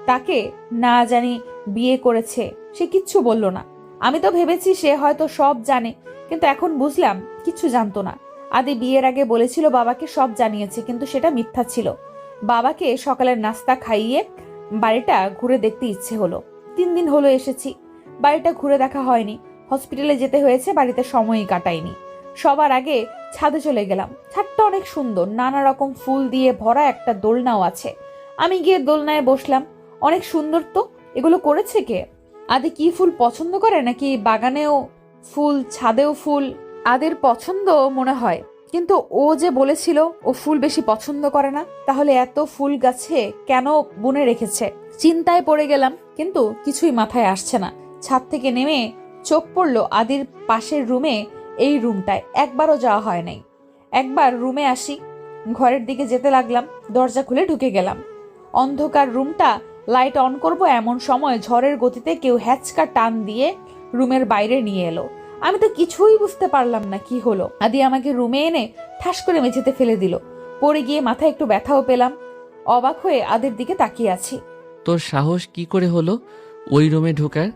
তাকে না জানি বিয়ে করেছে, সে কিচ্ছু বলল না। আমি তো ভেবেছি সে হয়তো সব জানে, কিন্তু এখন বুঝলাম কিচ্ছু জানতো না। আদি বিয়ের আগে বলেছিল বাবাকে সব জানিয়েছে, কিন্তু সেটা মিথ্যা ছিল। বাবাকে সকালের নাস্তা খাইয়ে বাড়িটা ঘুরে দেখতে ইচ্ছে হলো। 3 দিন হলো এসেছি, বাড়িটা ঘুরে দেখা হয়নি। হসপিটালে যেতে হয়েছে, বাড়িতে সময়ই কাটাইনি। সবার আগে ছাদে চলে গেলাম। ছাদটা অনেক সুন্দর, নানা রকম ফুল দিয়ে ভরা একটা দোলনাও আছে। আমি গিয়ে দোলনায় বসলাম। অনেক সুন্দর তো। এগুলো করেছে কে? আদি কি ফুল পছন্দ করে, নাকি বাগানেও ফুল, ছাদেও ফুল? আদির পছন্দ মনে হয়, কিন্তু ও যে বলেছিল ও ফুল বেশি পছন্দ করে না। তাহলে এত ফুল গাছে কেন বুনে রেখেছে? চিন্তায় পড়ে গেলাম, কিন্তু কিছুই মাথায় আসছে না। ছাদ থেকে নেমে চোখ পড়লো আদির পাশের রুমে। এই রুমটায় একবারও যাওয়া হয় নাই। একবার রুমে আসি, ঘরের দিকে যেতে লাগলাম। দরজা খুলে ঢুকে গেলাম। অন্ধকার রুমটা। লাইট অন করব এমন সময় ঝড়ের গতিতে কেউ হ্যাচকা টান দিয়ে রুমের বাইরে নিয়ে এলো। আমি তো কিছুই বুঝতে পারলাম না কি হলো। আদি আমাকে রুমে এনে ঠাস করে মেঝেতে ফেলে দিল। পড়ে গিয়ে মাথায় একটু ব্যথাও পেলাম। অবাক হয়ে আদির দিকে তাকিয়ে আছি। তোর সাহস কি করে হলো ওই রুমে ঢোকার?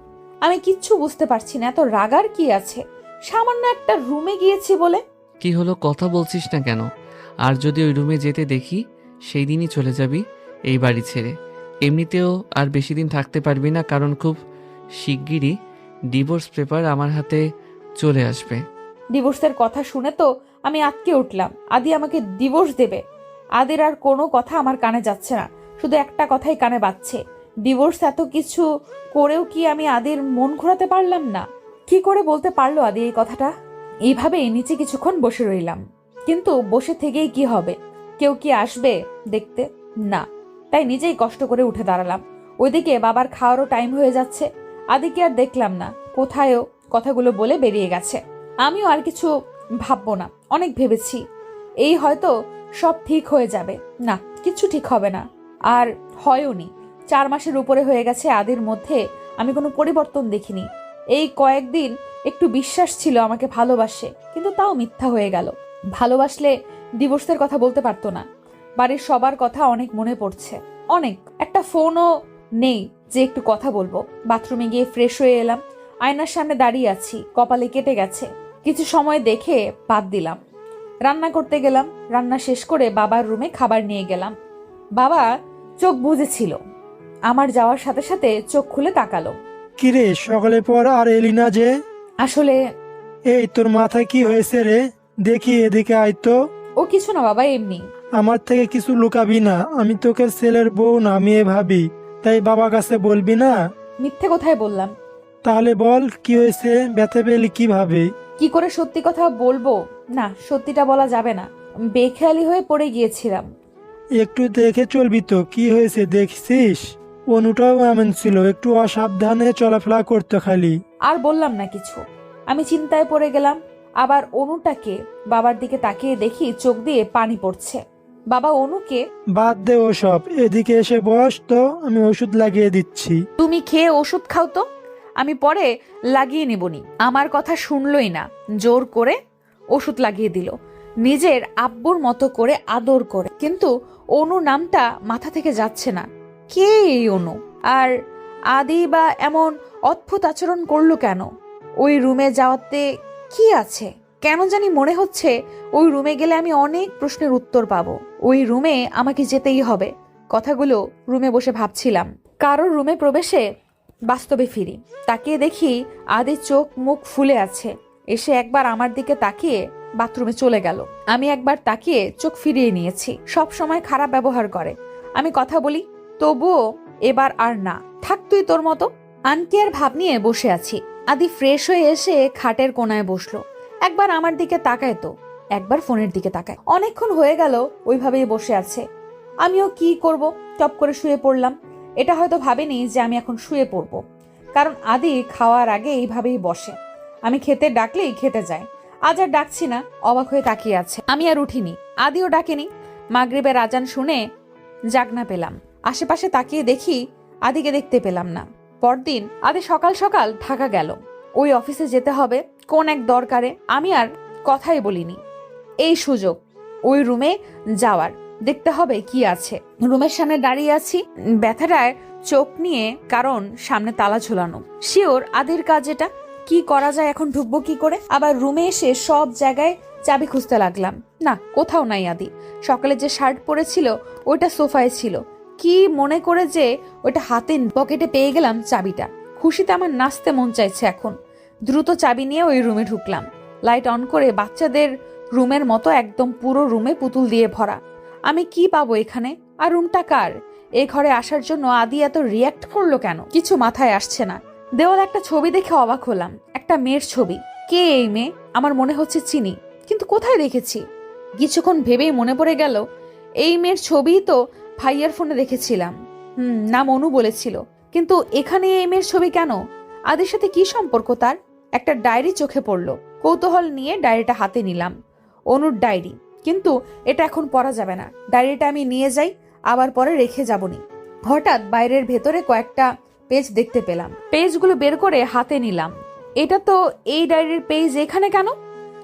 আমি কিচ্ছু বুঝতে পারছি না, এত রাগার কি আছে? সামান্য একটা রুমে গিয়েছি বলে। কি হলো, কথা বলছিস না কেন? আর যদি ওই রুমে যেতে দেখি সেই দিনই চলে যাবি এই বাড়ি ছেড়ে। এমনিতেও আর বেশি দিন থাকতে পারবি না, কারণ খুব শিগগিরই ডিভোর্স পেপার আমার হাতে চলে আসবে। ডিভোর্সের কথা শুনে তো আমি আটকে উঠলাম। আদি আমাকে ডিভোর্স দেবে। আদির আর কোনো কথা আমার কানে যাচ্ছে না, শুধু একটা কথাই কানে বাজছে, ডিভোর্স। এত কিছু করেও কি আমি আদির মন ঘোরাতে পারলাম না? কি করে বলতে পারলো আদি এই কথাটা? এইভাবে নিচে কিছুক্ষণ বসে রইলাম, কিন্তু বসে থেকেই কি হবে? কেউ কি আসবে দেখতে? না। তাই নিজেই কষ্ট করে উঠে দাঁড়ালাম। ওইদিকে বাবার খাওয়ারও টাইম হয়ে যাচ্ছে। আদিকে আর দেখলাম না, কোথায়ও কথাগুলো বলে বেরিয়ে গেছে। আমিও আর কিছু ভাববো না, অনেক ভেবেছি এই হয়তো সব ঠিক হয়ে যাবে। না, কিছু ঠিক হবে না, আর হয়ওনি। 4 মাসের উপরে হয়ে গেছে, আদির মধ্যে আমি কোনো পরিবর্তন দেখিনি। এই কয়েকদিন একটু বিশ্বাস ছিল আমাকে ভালোবাসে, কিন্তু তাও মিথ্যা হয়ে গেল। ভালোবাসলে ডিভোর্সের কথা বলতে পারতো না। বাড়ির সবার কথা অনেক মনে পড়ছে, অনেক। একটা ফোনও নেই যে একটু কথা বলবো। বাথরুমে গিয়ে ফ্রেশ হয়ে এলাম। আয়নার সামনে দাঁড়িয়ে আছি, কপালে কেটে গেছে। কিছু সময় দেখে বাদ দিলাম। রান্না করতে গেলাম। রান্না শেষ করে বাবার রুমে খাবার নিয়ে গেলাম। বাবা চোখ বুজেছিল, আমার যাওয়ার সাথে সাথে চোখ খুলে তাকালো। কিরে, সকালে পর আর এলি না যে? আসলে এই তোর মাথায় কি হয়েছে রে? দেখি এদিকে আয় তো। ও কিছু না বাবা, এমনি। আমার থেকে কিছু লুকাবি না, আমি তোকে ছেলের বউ না মেয়ে ভাবি, তাই বাবার কাছে বলবি না। মিথ্যে কোথায় বললাম? তাহলে বল কি হয়েছে, ব্যথা পেলি কিভাবে? কি করে সত্যি কথা বলবো? না, সত্যিটা বলা যাবে না। বেখেয়ালি হয়ে পড়ে গিয়েছিলাম। একটু দেখে চলবি তো, কি হয়েছে দেখছিস? অনুটাও এমন ছিল, একটু অসাবধানে চলাফেরা করতো খালি। আর বললাম না কিছু। আমি চিন্তায় পড়ে গেলাম। আবার অনুটাকে বাবার দিকে তাকিয়ে দেখি চোখ দিয়ে পানি পড়ছে। বাবা অনুকে। বাদ দে ওসব, এদিকে এসে বস তো, আমি ওষুধ লাগিয়ে দিচ্ছি। তুমি খেয়ে ওষুধ খাও তো, আমি পরে লাগিয়ে নেবনি। আমার কথা শুনলই না, জোর করে ওষুধ লাগিয়ে দিল, নিজের আব্বুর মতো করে আদর করে। কিন্তু অনু নামটা মাথা থেকে যাচ্ছে না। কে এই অনু? আর আদি বা এমন অদ্ভুত আচরণ করলো কেন? ওই রুমে যাওয়াতে কি আছে? কেন জানি মনে হচ্ছে ওই রুমে গেলে আমি অনেক প্রশ্নের উত্তর পাবো। ওই রুমে আমাকে যেতেই হবে। কথাগুলো রুমে বসে ভাবছিলাম। কারোর রুমে প্রবেশে বাস্তবে ফিরি, তাকিয়ে দেখি আদির চোখ মুখ ফুলে আছে। এসে একবার আমার দিকে তাকিয়ে বাথরুমে চলে গেল। আমি একবার তাকিয়ে চোখ ফিরিয়ে নিয়েছি। সব সময় খারাপ ব্যবহার করে। আমি কথা বলি, তবুও এবার আর না। থাক তুই তোর মতো। আনকেয়ার ভাব নিয়ে বসে আছি। আদি ফ্রেশ হয়ে এসে খাটের কোনায় বসলো। একবার আমার দিকে তাকায় তো একবার ফোনের দিকে তাকায়। অনেকক্ষণ হয়ে গেল ওইভাবেই বসে আছে। আমিও কি করব, টপ করে শুয়ে পড়লাম। এটা হয়তো ভাবেনি যে আমি এখন শুয়ে পড়ব, কারণ আদি খাওয়ার আগে এইভাবেই বসে। আমি খেতে ডাকলেই খেতে যায়। আজ আর ডাকছি না, অবাক হয়ে তাকিয়ে আছে। আমি আর উঠিনি, আদিও ডাকেনি। মাগরিবের আজান শুনে জাগনা পেলাম। আশেপাশে তাকিয়ে দেখি আদিকে দেখতে পেলাম না। পরদিন আদি সকাল সকাল ঢাকা গেল। ওই অফিসে যেতে হবে কোন এক দরকারে। আমি আর কথাই বলিনি। এই সুযোগ ওই রুমে যাওয়ার, দেখতে হবে কি আছে। রুমের সামনে দাঁড়িয়ে আছি, ব্যথাটায় চোখ নিয়ে, কারণ সামনে তালা ঝোলানো। শিওর আদির কাজ এটা। কি করা যায় এখন? ঢুকবো কি করে? আবার রুমে এসে সব জায়গায় চাবি খুঁজতে লাগলাম। না, কোথাও নাই আদি। সকালে যে শার্ট পরেছিল ওইটা সোফায় ছিল। কি মনে করে যে ওইটা হাতে পকেটে পেয়ে গেলাম চাবিটা। খুশিতে আমার নাচতে মন চাইছে এখন। দ্রুত চাবি নিয়ে ওই রুমে ঢুকলাম। লাইট অন করে বাচ্চাদের রুমের মতো একদম পুরো রুমে পুতুল দিয়ে ভরা। আমি কি পাবো এখানে? আর রুমটা কার? এই ঘরে আসার জন্য আদি এত রিয়াক্ট করলো কেন? কিছু মাথায় আসছে না। দেওয়াল একটা ছবি দেখে অবাক হলাম। একটা মেয়ের ছবি। কে এই মেয়ে? আমার মনে হচ্ছে চিনি, কিন্তু কোথায় দেখেছি? কিছুক্ষণ ভেবেই মনে পড়ে গেল এই মেয়ের ছবি তো ভাইয়ার ফোনে দেখেছিলাম। নাম অনু বলেছিল, কিন্তু এখানে এই মেয়ের ছবি কেন? আদির সাথে কি সম্পর্ক তার? একটা ডায়েরি চোখে পড়লো। কৌতূহল নিয়ে ডায়েরিটা হাতে নিলাম। অনুর ডায়েরি, কিন্তু এটা এখন পড়া যাবে না। ডায়েরিটা আমি নিয়ে যাই, আবার পরে রেখে যাবনি। হঠাৎ বাইরের ভেতরে কয়েকটা পেজ দেখতে পেলাম। পেজগুলো বের করে হাতে নিলাম। এটা তো এই ডায়েরির পেজ এখানে কেন?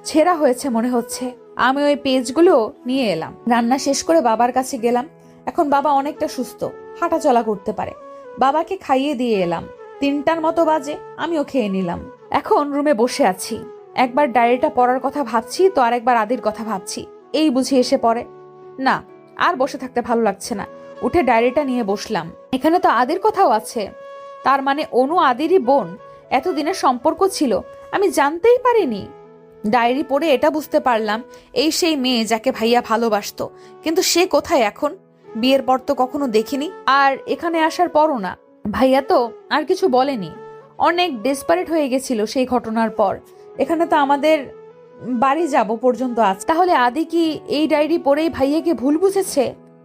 ছেঁড়া হয়েছে মনে হচ্ছে। আমি ওই পেজগুলো নিয়ে এলাম। রান্না শেষ করে বাবার কাছে গেলাম। এখন বাবা অনেকটা সুস্থ, হাঁটাচলা করতে পারে। বাবাকে খাইয়ে দিয়ে এলাম। 3টার মতো বাজে, আমিও খেয়ে নিলাম। এখন রুমে বসে আছি। একবার ডায়েরিটা পড়ার কথা ভাবছি তো আরেকবার আদির কথা ভাবছি। এই বুঝি এসে পড়ে। না, আর বসে থাকতে ভালো লাগছে না। উঠে ডায়েরিটা নিয়ে বসলাম। এখানে তো আদির কথাও আছে। তার মানে অনু আদিরই বোন। এতদিনের সম্পর্ক ছিল, আমি জানতেই পারিনি। ডায়েরি পড়ে এটা বুঝতে পারলাম, এই সেই মেয়ে যাকে ভাইয়া ভালোবাসতো। কিন্তু সে কোথায় এখন? বিয়ের পর তো কখনো দেখিনি, আর এখানে আসার পরও না। ভাইয়া তো আর কিছু বলেনি। অনেক ডেসপারেট হয়ে গেছিল সেই ঘটনার পর। এখানে তো আমাদের বাড়ি যাব পর্যন্ত আজ। তাহলে আদি কি এই ডায়েরি পড়েই ভাইয়াকে ভুল বুঝেছে?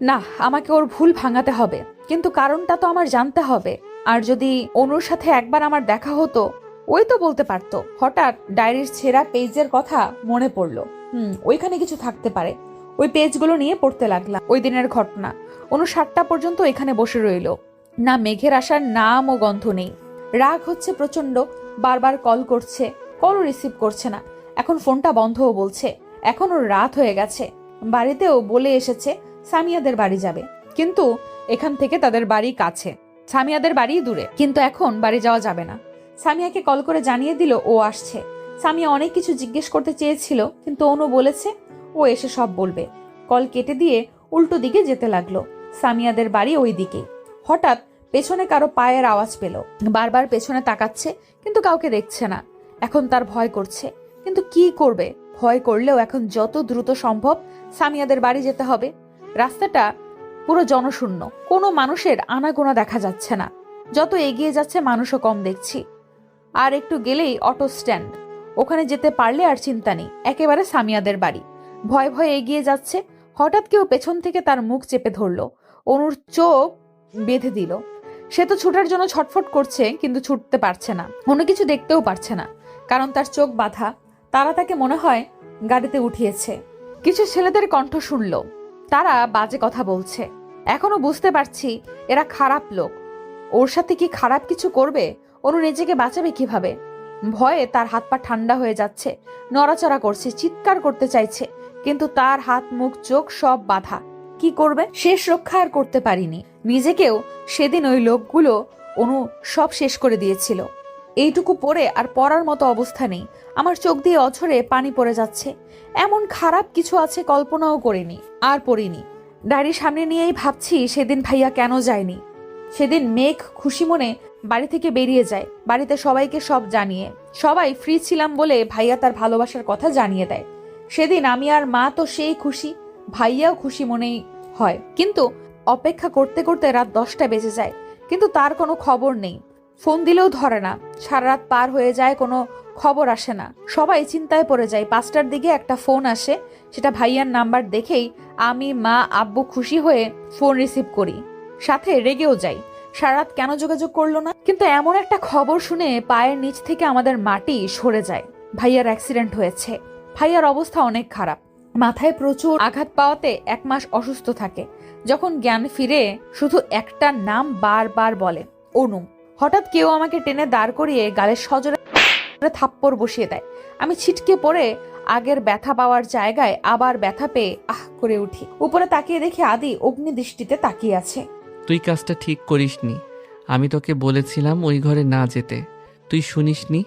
না, আমাকে ওর ভুল ভাঙাতে হবে, কিন্তু কারণটা তো আমার জানতে হবে। আর যদি অনুর সাথে একবার আমার দেখা হতো, ওই তো বলতে পারতো। হঠাৎ ডায়েরির ছেঁড়া পেজের কথা মনে পড়লো। ওইখানে কিছু থাকতে পারে। ওই পেজগুলো নিয়ে পড়তে লাগলাম। ওই দিনের ঘটনা। অনু 7টা পর্যন্ত এখানে বসে রইল। না মেঘের আসার নাম ও গন্ধ নেই। রাগ হচ্ছে প্রচন্ড। বারবার কল করছে, কলও রিসিভ করছে না। এখন ফোনটা বন্ধও বলছে। এখন ওর রাত হয়ে গেছে। বাড়িতেও বলে এসেছে সামিয়াদের বাড়ি যাবে, কিন্তু এখান থেকে তাদের বাড়ি কাছে, সামিয়াদের বাড়ি দূরে। কিন্তু এখন বাড়ি যাওয়া যাবে না। সামিয়াকে কল করে জানিয়ে দিল ও আসছে। সামিয়া অনেক কিছু জিজ্ঞেস করতে চেয়েছিল, কিন্তু অনু বলেছে ও এসে সব বলবে। কল কেটে দিয়ে উল্টো দিকে যেতে লাগলো। সামিয়াদের বাড়ি ওই দিকে। হঠাৎ পেছনে কারো পায়ের আওয়াজ পেল। বারবার পেছনে তাকাচ্ছে, কিন্তু কাউকে দেখছে না। এখন তার ভয় করছে, কিন্তু কি করবে? ভয় করলেও এখন যত দ্রুত সম্ভব সামিয়াদের বাড়ি যেতে হবে। রাস্তাটা পুরো জনশূন্য, কোনো মানুষের আনাগোনা দেখা যাচ্ছে না। যত এগিয়ে যাচ্ছে মানুষও কম দেখছি। আর একটু গেলেই অটো স্ট্যান্ড। ওখানে যেতে পারলে আর চিন্তা নেই, একেবারে সামিয়াদের বাড়ি। ভয় ভয়ে এগিয়ে যাচ্ছে। হঠাৎ কেউ পেছন থেকে তার মুখ চেপে ধরলো। অনুর চোখ বেঁধে দিল। সে তো ছুটার জন্য ছটফট করছে, কিন্তু ছুটতে পারছে না। অন্য কিছু দেখতেও পারছে না, কারণ তার চোখ বাঁধা। তারা তাকে মনে হয় গাড়িতে উঠিয়েছে। কিছু ছেলেদের কণ্ঠ শুনল, তারা বাজে কথা বলছে। এখনো বুঝতে পারছি এরা খারাপ লোক। ওর সাথে কি খারাপ কিছু করবে? অনু নিজেকে বাঁচাবে কিভাবে? ভয়ে তার হাত পা ঠান্ডা হয়ে যাচ্ছে। নড়াচড়া করছে, চিৎকার করতে চাইছে, কিন্তু তার হাত মুখ চোখ সব বাঁধা। কি করবে? শেষ রক্ষা আর করতে পারিনি। নিজেকেও সেদিন ওই লোকগুলো অনু সব শেষ করে দিয়েছিল। এইটুকু পরে আর পড়ার মতো অবস্থা নেই। আমার চোখ দিয়ে অঝরে পানি পড়ে যাচ্ছে। এমন খারাপ কিছু আছে কল্পনাও করিনি, আর পড়িনি। ডায়েরি সামনে নিয়েই ভাবছি সেদিন ভাইয়া কেন যায়নি। সেদিন মেঘ খুশি মনে বাড়ি থেকে বেরিয়ে যায়, বাড়িতে সবাইকে সব জানিয়ে। সবাই ফ্রি ছিলাম বলে ভাইয়া তার ভালোবাসার কথা জানিয়ে দেয়। সেদিন আমি আর মা তো সেই খুশি, ভাইয়াও খুশি মনেই হয়। কিন্তু অপেক্ষা করতে করতে রাত 10টা বেজে যায়, কিন্তু তার কোনো খবর নেই। ফোন দিলেও ধরে না। সারা রাত পার হয়ে যায়, কোনো খবর আসে না। সবাই চিন্তায় পড়ে যায়। 5টার দিকে একটা ফোন আসে, সেটা ভাইয়ার নাম্বার দেখেই আমি, মা, আব্বু খুশি হয়ে ফোন রিসিভ করি, সাথে রেগেও যাই। সারা রাত কেন যোগাযোগ করলো না? কিন্তু এমন একটা খবর শুনে পায়ের নিচ থেকে আমাদের মাটি সরে যায়। ভাইয়ার অ্যাক্সিডেন্ট হয়েছে। ভাইয়ার অবস্থা অনেক খারাপ। মাথায় প্রচুর আঘাত পাওয়াতে 1 মাস অসুস্থ থাকে। যখন জ্ঞান ফিরে শুধু একটা নাম বারবার বলে, অনু। হঠাৎ কেউ আমাকে টেনে দাঁড় করিয়ে গালের সজোরে থাপ্পড় বসিয়ে দেয়। আমি ছিটকে পড়ে আগের ব্যথা পাওয়ার জায়গায় আবার ব্যথা পেয়ে আহ করে উঠি। উপরে তাকিয়ে দেখি আদি অগ্নি দৃষ্টিতে তাকিয়ে আছে। তুই কাজটা ঠিক করিসনি। আমি তোকে বলেছিলাম ওই ঘরে না যেতে, তুই শুনিসনি।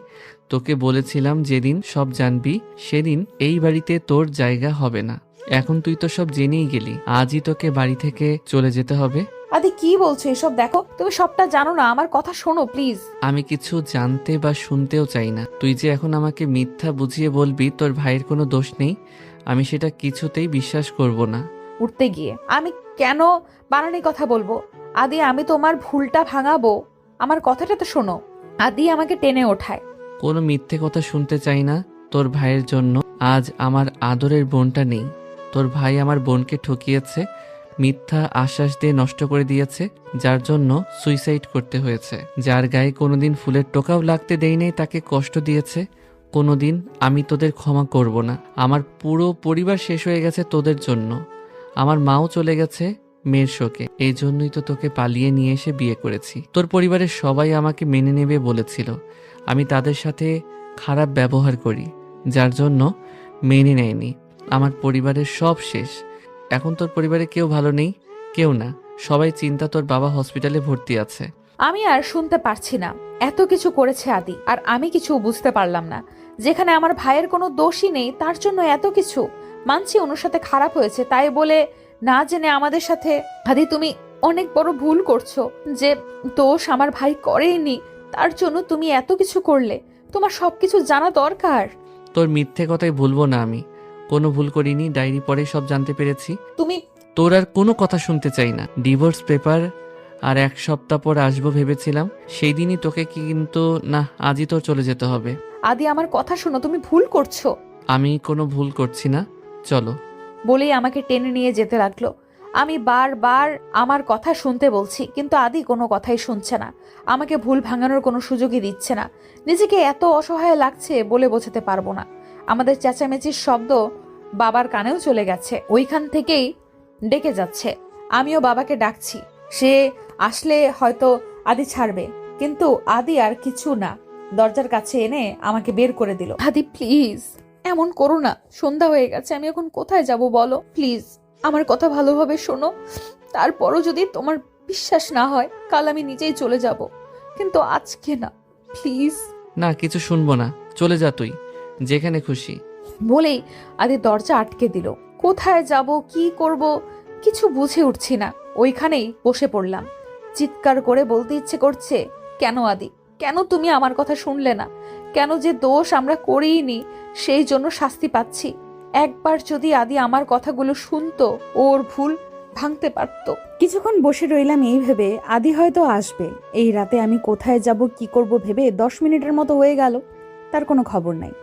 তোকে বলেছিলাম যেদিন সব জানবি সেদিন এই বাড়িতে তোর জায়গা হবে না। এখন তুই তো সব জেনেই গেলি। আজই তোকে বাড়ি থেকে চলে যেতে হবে। আদি কি বলছো এসব? দেখো, তুমি সবটা জানো না, আমার কথা শোনো প্লিজ। আমি কিছু জানতে বা শুনতেও চাই না। তুই যে এখন আমাকে মিথ্যা বুঝিয়ে বলবি তোর ভাইয়ের কোনো দোষ নেই, আমি সেটা কিছুতেই বিশ্বাস করব না। উঠতে গিয়ে আমি কেন বানানি কথা বলবো? আদি, আমি তোমার ভুলটা ভাঙাবো, আমার কথাটা তো শোনো। আদি আমাকে টেনে ওঠায়। কোনো মিথ্যে কথা শুনতে চাই না। তোর ভাইয়ের জন্য আজ আমার আদরের বোনটা নেই। তোর ভাই আমার বোনকে ঠকিয়েছে, মিথ্যা আশ্বাস দিয়ে নষ্ট করে দিয়েছে, যার জন্য সুইসাইড করতে হয়েছে। যার গায়ে কোনোদিন ফুলের টোকাও লাগতে দেই নাই, তাকে কষ্ট দিয়েছে। কোনোদিন আমি তোদের ক্ষমা করব না। আমার পুরো পরিবার শেষ হয়ে গেছে তোদের জন্য। আমার মাও চলে গেছে মেয়ের শোকে। এই জন্যই তো তোকে পালিয়ে নিয়ে এসে বিয়ে করেছি। তোর পরিবারের সবাই আমাকে মেনে নেবে বলেছিল, আমি তাদের সাথে খারাপ ব্যবহার করি, যার জন্য মেনে নেয়নি। আমার পরিবারের সব শেষ। এখন তোর পরিবারে কেউ ভালো নেই, কেউ না, সবাই চিন্তা তোর বাবা হসপিটালে ভর্তি আছে। আমি আর শুনতে পারছি না। এত কিছু করেছে আদি, আর আমি কিছু বুঝতে পারলাম না। যেখানে আমার ভাইয়ের কোনো দোষই নেই, তার জন্য এত কিছু। মানছি ওনার সাথে খারাপ হয়েছে, তাই বলে না জেনে আমাদের সাথে। আদি, তুমি অনেক বড় ভুল করছো। যে দোষ আমার ভাই করেইনি, তার জন্য তুমি এত কিছু করলে। তোমার সবকিছু জানা দরকার। তোর মিথ্যে কথাই ভুলবো না, আমি কোনো ভুল করিনি। ডায়েরি পরে সব জানতে পেরেছি। তুমি তোর আর কোনো কথা শুনতে চাই না। ডিভোর্স পেপার আর 1 সপ্তাহ পর আসবো ভেবেছিলাম, সেই দিনই তোকে কিন্তু না, আজই তোর চলে যেতে হবে। আদি, আমার কথা শোনো, তুমি ভুল করছো। আমি কোনো ভুল করছি না, চলো। বলেই আমাকে টেনে নিয়ে যেতে লাগলো। আমি বারবার আমার কথা শুনতে বলছি, কিন্তু আদি কোনো কথাই শুনছে না। আমাকে ভুল ভাঙানোর কোনো সুযোগই দিচ্ছে না। নিজেকে এত অসহায় লাগছে বলে বোঝাতে পারবো না। আমাদের চেঁচামেচির শব্দ বাবার কানেও চলে গেছে, ওইখান থেকেই ডেকে যাচ্ছে। আমিও বাবাকে ডাকছি, সে আসলে হয়তো আদি ছাড়বে, কিন্তু আদি আর কিছু না, দরজার কাছে এনে আমাকে বের করে দিল। আদি প্লিজ, এমন করো না। সন্ধ্যা হয়ে গেছে, আমি এখন কোথায় যাব বলো? প্লিজ আমার কথা ভালোভাবে শোনো। তারপরও যদি তোমার বিশ্বাস না হয়, কাল আমি নিজেই চলে যাব, কিন্তু আজকে না, প্লিজ। না, কিছু শুনবো না, চলে যা তুই যেখানে খুশি। বলেই আদি দরজা আটকে দিল। কোথায় যাব, কি করব, কিছু বুঝে উঠছি না। ওইখানেই বসে পড়লাম। চিৎকার করে বলতে ইচ্ছে করছে, কেন আদি, কেন তুমি আমার কথা শুনলে না? কেন যে দোষ আমরা করিনি, সেই জন্য শাস্তি পাচ্ছি। একবার যদি আদি আমার কথাগুলো শুনতো, ওর ভুল ভাঙতে পারত। কিছুক্ষণ বসে রইলাম এই ভেবে আদি হয়তো আসবে। এই রাতে আমি কোথায় যাব, কি করব ভেবে 10 মিনিটের মতো হয়ে গেল, তার কোনো খবর নাই।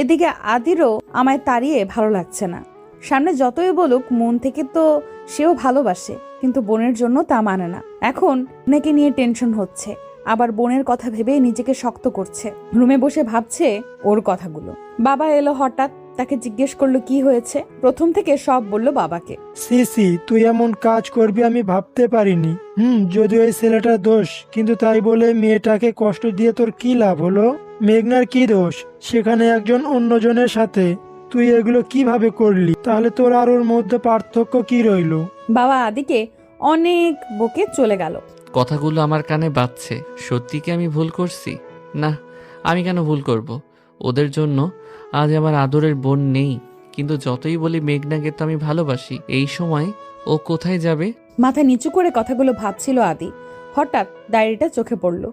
এদিকে আদিরও আমায় তাড়িয়ে ভালো লাগছে না। সামনে যতই বলুক, মন থেকে তো সেও ভালোবাসে, কিন্তু বোনের জন্য তা মানে না। এখন মেয়েকে নিয়ে টেনশন হচ্ছে, আবার বোনের কথা ভেবে নিজেকে শক্ত করছে। রুমে বসে ভাবছে ওর কথাগুলো। বাবা এলো হঠাৎ, তাকে জিজ্ঞেস করলো কি হয়েছে। প্রথম থেকে সব বলল বাবাকে। সিসি, তুই এমন কাজ করবি আমি ভাবতে পারিনি। যদিও এই ছেলেটার দোষ, কিন্তু তাই বলে মেয়েটাকে কষ্ট দিয়ে তোর কি লাভ হলো? মেঘনার কি দোষ সেখানে একজন অন্যজনের সাথে? তুই এগুলো কিভাবে করলি? তাহলে তোর আর ওর মধ্যে পার্থক্য কি রইলো? বাবা আদিকে অনেক বকে চলে গেল। কথাগুলো আমার কানে বাজছে। সত্যি কি আমি ভুল করছি? না, আমি কেন ভুল করব? ওদের জন্য আজ আমার আদরের বোন নেই। কিন্তু যতই বলি মেঘনাকে তো আমি ভালোবাসি, এই সময় ও কোথায় যাবে? মাথা নিচু করে কথাগুলো ভাবছিল আদি। হঠাৎ ডায়েরিটা চোখে পড়ল।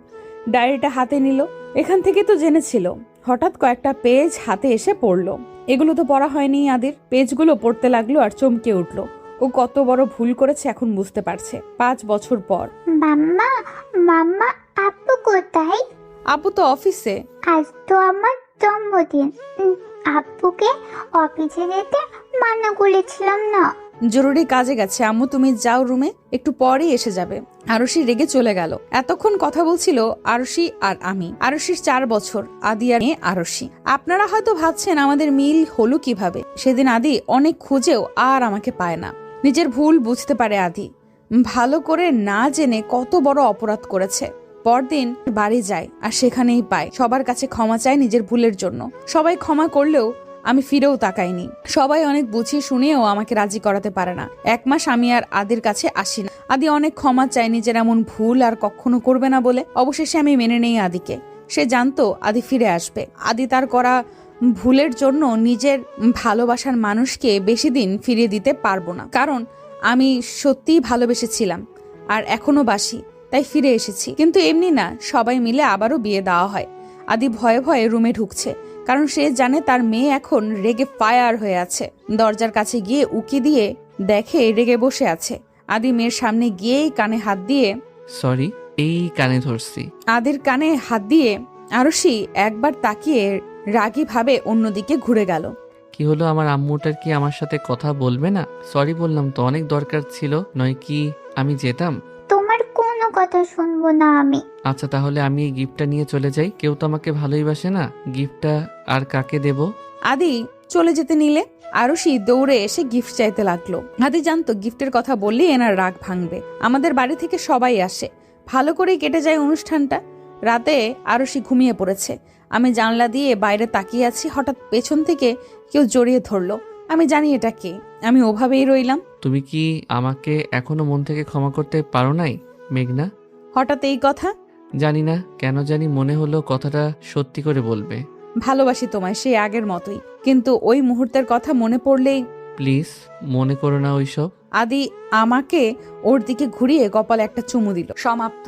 ডায়েরিটা হাতে নিল। এখান থেকে তো জেনেছিল। হঠাৎ কয়েকটা পেজ হাতে এসে পড়ল। এগুলো তো পড়া হয়নি আদির। পেজগুলো পড়তে লাগলো আর চমকে উঠল। ও কত বড় ভুল করেছে এখন বুঝতে পারছে। 5 বছর পর। মাম্মা, মাম্মা, আপু কোথায়? আপু তো অফিসে। আজ তো আমার জন্মদিন। আপুকে অফিসে যেতে মানা করেছিলাম না। জরুরি কাজে গেছে আম্মু, তুমি যাও রুমে, একটু পরেই এসে যাবে। আরশি রেগে চলে গেল। এতক্ষণ কথা বলছিল আরশি আর আমি। আরশির 4 বছর, আদি আর মেয়ে আরশি। আপনারা হয়তো ভাবছেন আমাদের মিল হলো কিভাবে। সেদিন আদি অনেক খুঁজেও আর আমাকে পায় না। নিজের ভুল বুঝতে পারে আদি। ভালো করে না জেনে কত বড় অপরাধ করেছে। পরদিন বাড়ি যায় আর সেখানেই পায়। সবার কাছে ক্ষমা চায় নিজের ভুলের জন্য। সবাই ক্ষমা করলেও আমি ফিরেও তাকাইনি। সবাই অনেক বুঝিয়ে শুনিয়েও আমাকে রাজি করাতে পারে না। 1 মাস আমি আর আদির কাছে আসি না। আদি অনেক ক্ষমা চায় নিজের এমন ভুল আর কখনো করবে না বলে। অবশেষে আমি মেনে নেই আদিকে। সে জানতো আদি ফিরে আসবে। আদি তার করা ভুলের জন্য নিজের ভালোবাসার মানুষকে বেশি দিন ফিরিয়ে দিতে পারবো না। কারণ আমি সত্যিই ভালোবেসেছিলাম আর এখনো বাসি, তাই ফিরে এসেছি। কিন্তু এমনি না, সবাই মিলে আবারও বিয়ে দেওয়া হয়। আদি ভয়ে ভয়ে রুমে ঢুকছে, কারণ সে জানে তার মেয়ে এখন রেগে ফায়ার হয়ে আছে। দরজার কাছে গিয়ে উকি দিয়ে দেখে রেগে বসে আছে। আদি মেয়ের সামনে গিয়েই কানে হাত দিয়ে, সরি, এই কানে ধরছি। আদির কানে হাত দিয়ে আরশি একবার তাকিয়ে রাগী ভাবে অন্যদিকে ঘুরে গেল। কি হলো, আমার আম্মুটার কি আমার সাথে কথা বলবে না? সরি বললাম তো, অনেক দরকার ছিল, নয় কি আমি যেতাম। তোমার কোনো কথা শুনবো না আমি। আচ্ছা, তাহলে আমি এই গিফটটা নিয়ে চলে যাই। কেউ তো আমাকে ভালোই বাসে না। গিফটটা আর কাকে দেব? আদি চলে যেতে নিলে আরশি দৌড়ে এসে গিফট চাইতে লাগলো। আদি জানতো গিফটের কথা বললেই এনার রাগ ভাঙবে। আমাদের বাড়ি থেকে সবাই আসে, ভালো করেই কেটে যায় অনুষ্ঠানটা। রাতে আরশি ঘুমিয়ে পড়েছে। আমি জানলা দিয়ে বাইরে তাকিয়ে আছি, হঠাৎ পেছন থেকে কেউ জড়িয়ে ধরলো। আমি জানি এটা কে, আমি ওভাবেই রইলাম। তুমি কি আমাকে এখনো মন থেকে ক্ষমা করতে পারো নাই মেঘনা? হঠাৎ এই কথা? জানি না কেন জানি মনে হলো কথাটা সত্যি করে বলবে। ভালোবাসি তোমায় সেই আগের মতোই, কিন্তু ওই মুহূর্তের কথা মনে পড়লেই। প্লিজ মনে করো না ওইসব। আদি আমাকে ওর দিকে ঘুরিয়ে কপালে একটা চুমু দিল। সমাপ্ত।